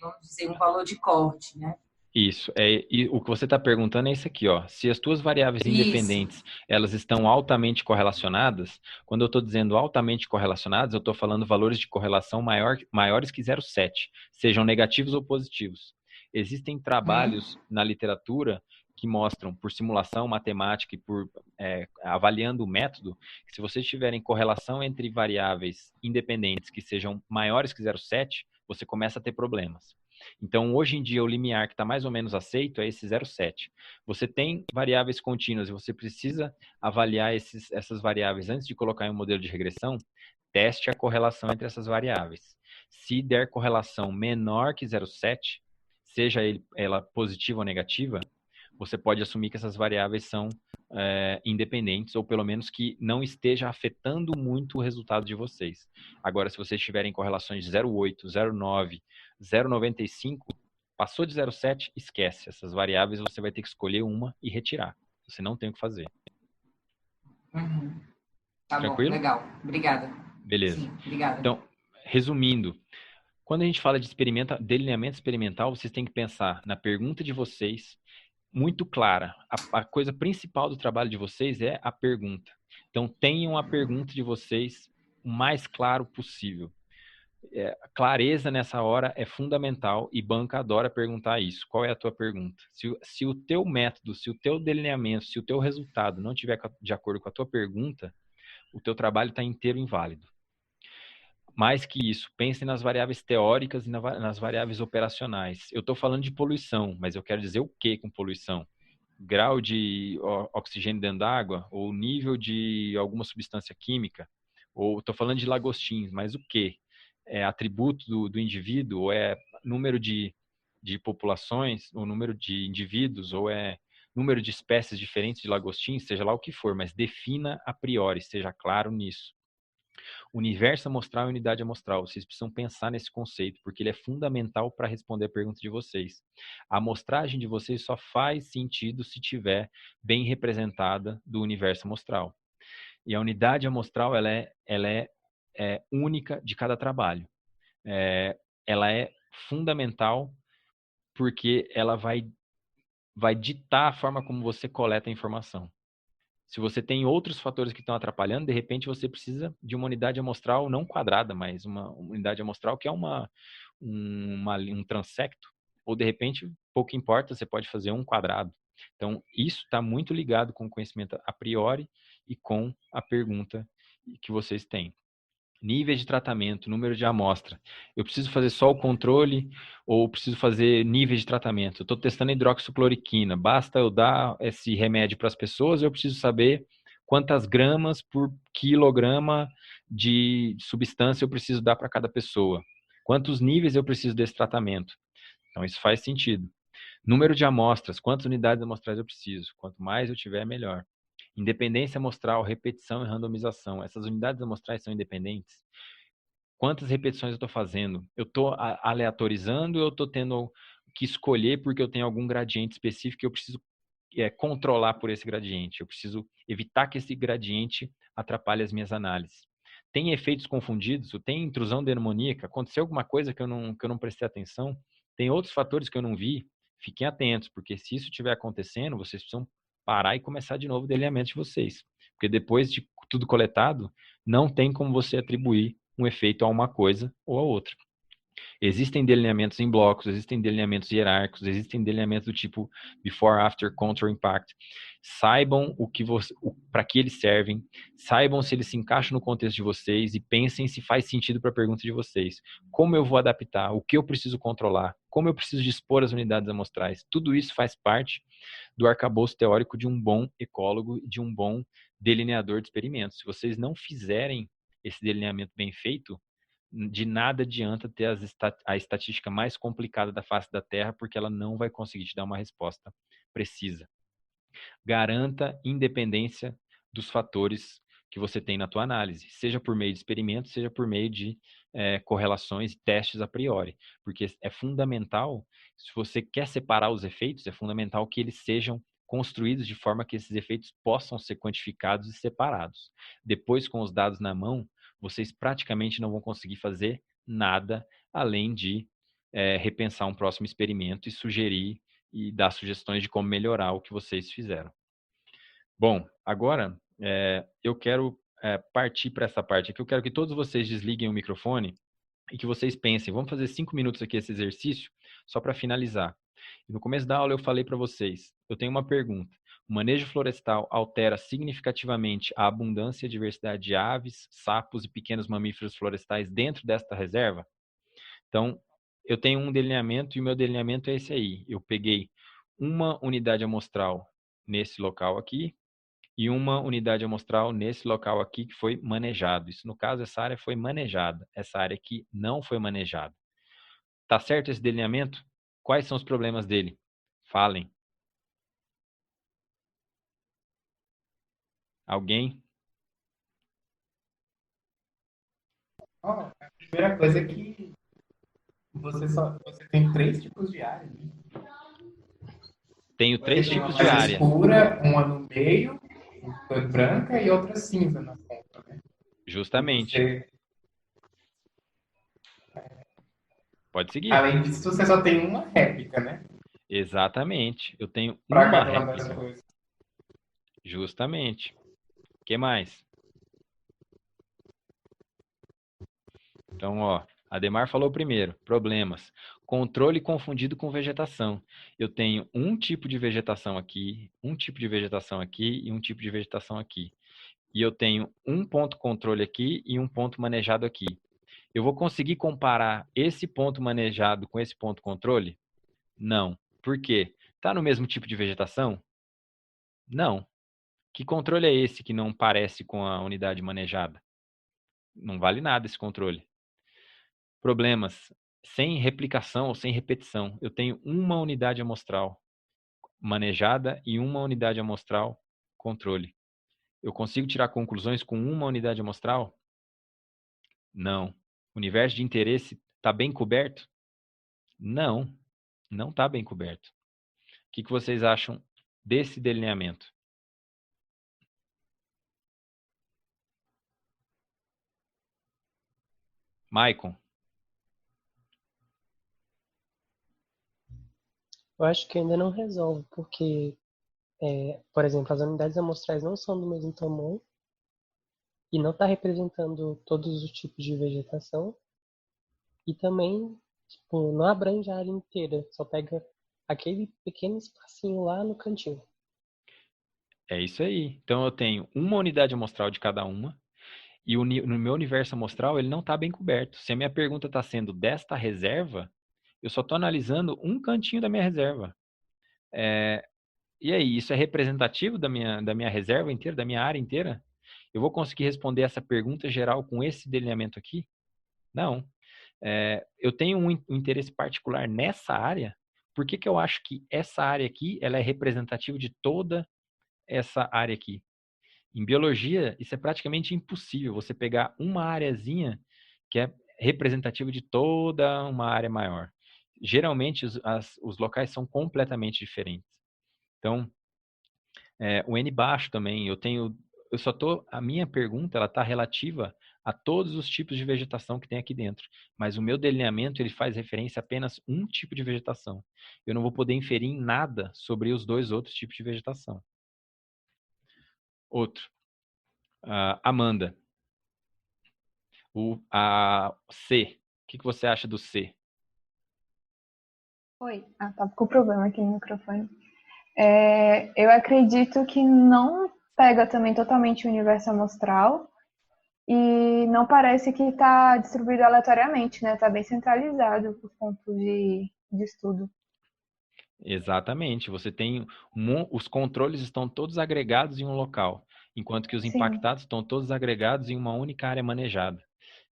vamos dizer, um valor de corte, né? Isso. E o que você está perguntando é isso aqui, ó. Se as tuas variáveis independentes, elas estão altamente correlacionadas, quando eu estou dizendo altamente correlacionadas, eu estou falando valores de correlação maiores que 0,7, sejam negativos ou positivos. Existem trabalhos na literatura que mostram, por simulação matemática e por avaliando o método, que se vocês tiverem correlação entre variáveis independentes que sejam maiores que 0,7, você começa a ter problemas. Então, hoje em dia, o limiar que está mais ou menos aceito é esse 0,7. Você tem variáveis contínuas e você precisa avaliar essas variáveis antes de colocar em um modelo de regressão, teste a correlação entre essas variáveis. Se der correlação menor que 0,7, seja ela positiva ou negativa, você pode assumir que essas variáveis são independentes, ou pelo menos que não esteja afetando muito o resultado de vocês. Agora, se vocês tiverem correlações de 0,8, 0,9, 0,95, passou de 0,7, esquece. Essas variáveis você vai ter que escolher uma e retirar. Você não tem o que fazer. Uhum. Tá Tranquilo? bom, legal. Obrigada. Beleza. Sim, obrigada. Então, resumindo, quando a gente fala de delineamento experimental, vocês têm que pensar na pergunta de vocês, muito clara. A coisa principal do trabalho de vocês é a pergunta. Então, tenham a pergunta de vocês o mais claro possível. Clareza nessa hora é fundamental e banca adora perguntar isso. Qual é a tua pergunta? Se o teu método, se o teu delineamento, se o teu resultado não estiver de acordo com a tua pergunta, o teu trabalho está inteiro inválido. Mais que isso, pensem nas variáveis teóricas e nas variáveis operacionais. Eu estou falando de poluição, mas eu quero dizer o que com poluição? Grau de oxigênio dentro d'água, ou nível de alguma substância química, ou estou falando de lagostins, mas o que? É atributo do indivíduo, ou é número de populações, ou número de indivíduos, ou é número de espécies diferentes de lagostins, seja lá o que for, mas defina a priori, esteja claro nisso. Universo amostral e unidade amostral. Vocês precisam pensar nesse conceito, porque ele é fundamental para responder a pergunta de vocês. A amostragem de vocês só faz sentido se tiver bem representada do universo amostral. E a unidade amostral, ela é única de cada trabalho. Ela é fundamental porque ela vai ditar a forma como você coleta a informação. Se você tem outros fatores que estão atrapalhando, de repente você precisa de uma unidade amostral não quadrada, mas uma unidade amostral que é um transecto. Ou de repente, pouco importa, você pode fazer um quadrado. Então, isso está muito ligado com o conhecimento a priori e com a pergunta que vocês têm. Níveis de tratamento, número de amostra. Eu preciso fazer só o controle ou preciso fazer níveis de tratamento? Eu estou testando hidroxicloroquina. Basta eu dar esse remédio para as pessoas ou eu preciso saber quantas gramas por quilograma de substância eu preciso dar para cada pessoa? Quantos níveis eu preciso desse tratamento? Então, isso faz sentido. Número de amostras. Quantas unidades amostrais eu preciso? Quanto mais eu tiver, melhor. Independência amostral, repetição e randomização. Essas unidades amostrais são independentes? Quantas repetições eu estou fazendo? Eu estou aleatorizando ou eu estou tendo que escolher porque eu tenho algum gradiente específico que eu preciso controlar por esse gradiente? Eu preciso evitar que esse gradiente atrapalhe as minhas análises. Tem efeitos confundidos? Tem intrusão demoníaca? Aconteceu alguma coisa que eu não prestei atenção? Tem outros fatores que eu não vi? Fiquem atentos, porque se isso estiver acontecendo, vocês precisam parar e começar de novo o delineamento de vocês. Porque depois de tudo coletado, não tem como você atribuir um efeito a uma coisa ou a outra. Existem delineamentos em blocos, existem delineamentos hierárquicos, existem delineamentos do tipo before, after, control, impact. Saibam para que eles servem, saibam se eles se encaixam no contexto de vocês e pensem se faz sentido para a pergunta de vocês. Como eu vou adaptar? O que eu preciso controlar? Como eu preciso dispor as unidades amostrais? Tudo isso faz parte do arcabouço teórico de um bom ecólogo e de um bom delineador de experimentos. Se vocês não fizerem esse delineamento bem feito, de nada adianta ter a estatística mais complicada da face da Terra, porque ela não vai conseguir te dar uma resposta precisa. Garanta independência dos fatores que você tem na tua análise, seja por meio de experimentos, seja por meio de correlações e testes a priori, porque é fundamental, se você quer separar os efeitos, é fundamental que eles sejam construídos de forma que esses efeitos possam ser quantificados e separados. Depois, com os dados na mão, vocês praticamente não vão conseguir fazer nada além de repensar um próximo experimento e sugerir e dar sugestões de como melhorar o que vocês fizeram. Bom, agora eu quero partir para essa parte aqui. Eu quero que todos vocês desliguem o microfone e que vocês pensem. Vamos fazer 5 minutos aqui esse exercício, só para finalizar. No começo da aula eu falei para vocês, eu tenho uma pergunta. O manejo florestal altera significativamente a abundância e diversidade de aves, sapos e pequenos mamíferos florestais dentro desta reserva? Então, eu tenho um delineamento e o meu delineamento é esse aí. Eu peguei uma unidade amostral nesse local aqui e uma unidade amostral nesse local aqui que foi manejado. Isso, no caso, essa área foi manejada. Essa área aqui não foi manejada. Tá certo esse delineamento? Quais são os problemas dele? Falem. Alguém? Ó, a primeira coisa é que você tem três tipos de área, né? Tenho Você três tem uma tipos de mais área. escura, uma no meio, outra branca e outra cinza na ponta, né? E Justamente. você, Pode seguir. além disso, você só tem uma réplica, né? Exatamente. Eu tenho Para uma cada uma das réplica. coisas. Justamente. O que mais? Então, ó, Ademar falou primeiro, problemas. Controle confundido com vegetação. Eu tenho um tipo de vegetação aqui, um tipo de vegetação aqui e um tipo de vegetação aqui. E eu tenho um ponto controle aqui e um ponto manejado aqui. Eu vou conseguir comparar esse ponto manejado com esse ponto controle? Não. Por quê? Está no mesmo tipo de vegetação? Não. Que controle é esse que não parece com a unidade manejada? Não vale nada esse controle. Problemas sem replicação ou sem repetição. Eu tenho uma unidade amostral manejada e uma unidade amostral controle. Eu consigo tirar conclusões com uma unidade amostral? Não. O universo de interesse está bem coberto? Não, não está bem coberto. O que vocês acham desse delineamento? Maicon? Eu acho que ainda não resolve, porque, por exemplo, as unidades amostrais não são do mesmo tamanho e não está representando todos os tipos de vegetação e também, tipo, não abrange a área inteira, só pega aquele pequeno espacinho lá no cantinho. É isso aí. Então eu tenho uma unidade amostral de cada uma e no meu universo amostral ele não está bem coberto. Se a minha pergunta está sendo desta reserva, eu só estou analisando um cantinho da minha reserva. E aí, isso é representativo da minha reserva inteira, da minha área inteira? Eu vou conseguir responder essa pergunta geral com esse delineamento aqui? Não. Eu tenho um interesse particular nessa área. Por que que eu acho que essa área aqui ela é representativa de toda essa área aqui? Em biologia, isso é praticamente impossível. Você pegar uma areazinha que é representativa de toda uma área maior. Geralmente, os locais são completamente diferentes. Então, o N baixo também, a minha pergunta, ela está relativa a todos os tipos de vegetação que tem aqui dentro. Mas o meu delineamento, ele faz referência a apenas um tipo de vegetação. Eu não vou poder inferir em nada sobre os dois outros tipos de vegetação. Outro. Amanda. A C. O que você acha do C? Oi, tá com problema aqui no microfone. Eu acredito que não pega também totalmente o universo amostral e não parece que está distribuído aleatoriamente, né? Está bem centralizado por ponto de estudo. Exatamente. Você tem os controles estão todos agregados em um local, enquanto que os Sim. impactados estão todos agregados em uma única área manejada.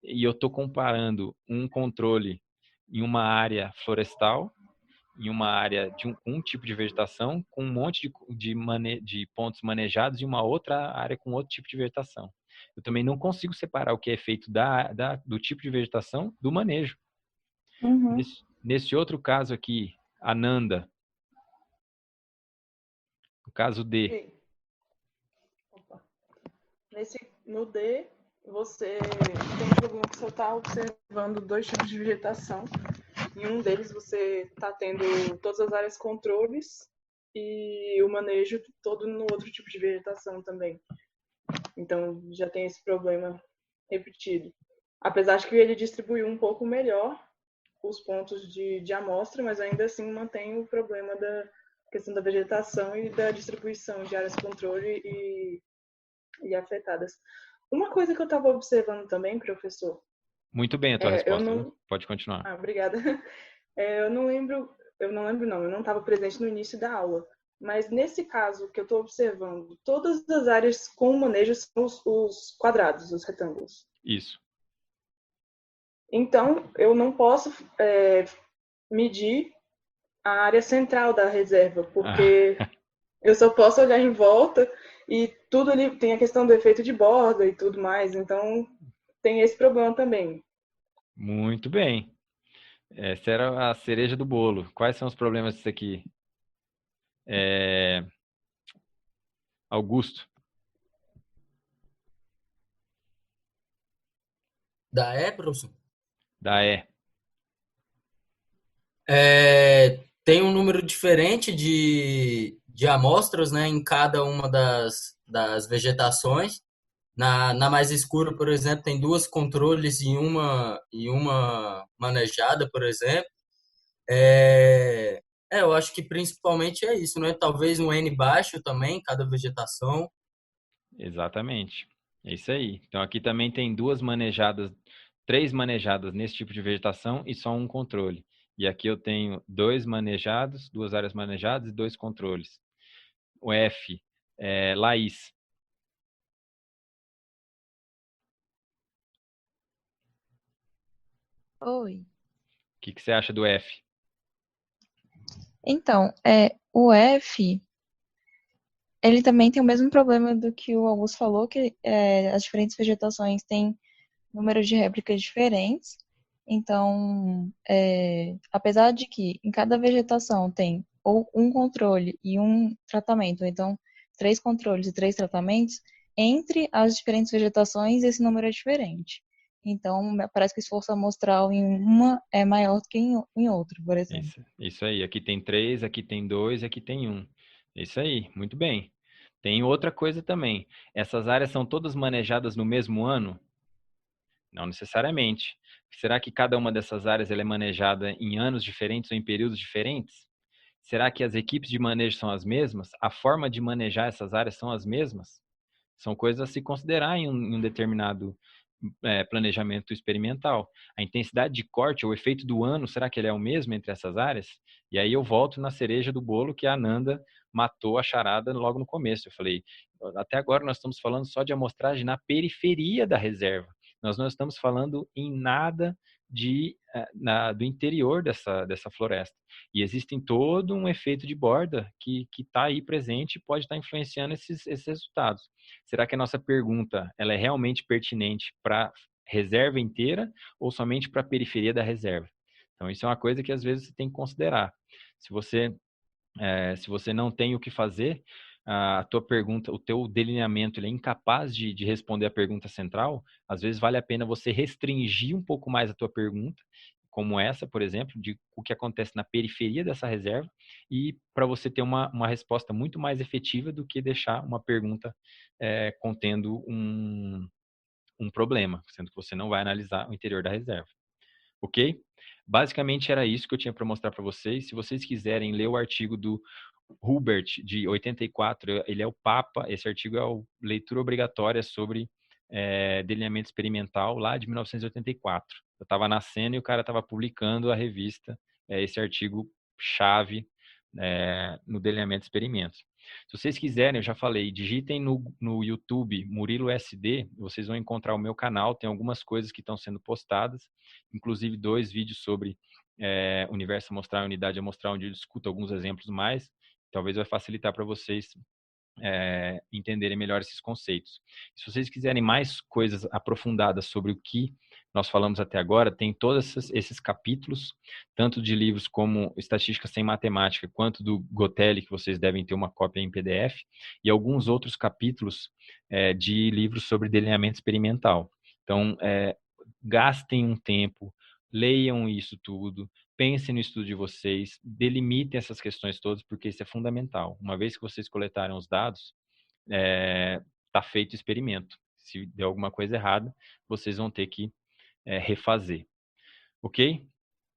E eu estou comparando um controle em uma área florestal, em uma área de um tipo de vegetação, com um monte de pontos manejados em uma outra área com outro tipo de vegetação. Eu também não consigo separar o que é feito do tipo de vegetação do manejo. Uhum. Nesse outro caso aqui, Ananda, no caso D. Sim. Opa. No D, você tem um problema que você está observando dois tipos de vegetação. Em um deles, você está tendo todas as áreas controles e o manejo todo no outro tipo de vegetação também. Então, já tem esse problema repetido. Apesar de que ele distribuiu um pouco melhor os pontos de amostra, mas ainda assim mantém o problema da questão da vegetação e da distribuição de áreas controle e afetadas. Uma coisa que eu estava observando também, professor, Muito bem a tua Eu resposta, viu? não. Pode continuar. Ah, obrigada. Eu não lembro, não, eu não estava presente no início da aula. Mas nesse caso que eu estou observando, todas as áreas com manejo são os quadrados, os retângulos. Isso. Então, eu não posso medir a área central da reserva, porque eu só posso olhar em volta e tudo ali tem a questão do efeito de borda e tudo mais. Então, tem esse problema também. Muito bem. Essa era a cereja do bolo. Quais são os problemas disso aqui? Augusto. Da E, professor? Da E. Tem um número diferente de amostras, né, em cada uma das vegetações. Na mais escura, por exemplo, tem duas controles e uma manejada, por exemplo. Eu acho que principalmente é isso, né? Talvez um N baixo também, cada vegetação. Exatamente. É isso aí. Então aqui também tem duas manejadas, três manejadas nesse tipo de vegetação e só um controle. E aqui eu tenho dois manejados, duas áreas manejadas e dois controles. O F, Laís. Oi. O que você acha do F? Então, o F, ele também tem o mesmo problema do que o Augusto falou, que as diferentes vegetações têm números de réplicas diferentes. Então, apesar de que em cada vegetação tem ou um controle e um tratamento, ou então 3 controles e 3 tratamentos, entre as diferentes vegetações esse número é diferente. Então, parece que o esforço amostral em uma é maior do que em outra, por exemplo. Isso aí. Aqui tem três, aqui tem dois, aqui tem um. Isso aí. Muito bem. Tem outra coisa também. Essas áreas são todas manejadas no mesmo ano? Não necessariamente. Será que cada uma dessas áreas ela é manejada em anos diferentes ou em períodos diferentes? Será que as equipes de manejo são as mesmas? A forma de manejar essas áreas são as mesmas? São coisas a se considerar em um determinado planejamento experimental. A intensidade de corte, o efeito do ano, será que ele é o mesmo entre essas áreas? E aí eu volto na cereja do bolo que a Ananda matou a charada logo no começo. Eu falei, até agora nós estamos falando só de amostragem na periferia da reserva. Nós não estamos falando em nada do interior dessa floresta. E existe todo um efeito de borda que está aí presente e pode estar influenciando esses resultados. Será que a nossa pergunta ela é realmente pertinente para a reserva inteira ou somente para a periferia da reserva? Então, isso é uma coisa que às vezes você tem que considerar. Se você não tem o que fazer, a tua pergunta, o teu delineamento, ele é incapaz de responder a pergunta central, às vezes vale a pena você restringir um pouco mais a tua pergunta, como essa, por exemplo, de o que acontece na periferia dessa reserva, e para você ter uma resposta muito mais efetiva do que deixar uma pergunta contendo um problema, sendo que você não vai analisar o interior da reserva. Ok? Basicamente era isso que eu tinha para mostrar para vocês. Se vocês quiserem ler o artigo do Hubert, de 84, ele é o Papa, esse artigo é a leitura obrigatória sobre delineamento experimental lá de 1984. Eu estava nascendo e o cara estava publicando a revista, esse artigo chave no delineamento de experimentos. Se vocês quiserem, eu já falei, digitem no YouTube Murilo SD, vocês vão encontrar o meu canal, tem algumas coisas que estão sendo postadas, inclusive 2 vídeos sobre universo amostral e unidade amostral, onde eu discuto alguns exemplos mais, talvez vai facilitar para vocês entenderem melhor esses conceitos. Se vocês quiserem mais coisas aprofundadas sobre o que nós falamos até agora, tem todos esses capítulos, tanto de livros como Estatística Sem Matemática, quanto do Gotelli, que vocês devem ter uma cópia em PDF, e alguns outros capítulos de livros sobre delineamento experimental. Então, gastem um tempo, leiam isso tudo, pensem no estudo de vocês, delimitem essas questões todas, porque isso é fundamental. Uma vez que vocês coletaram os dados, está feito o experimento. Se der alguma coisa errada, vocês vão ter que refazer. Ok?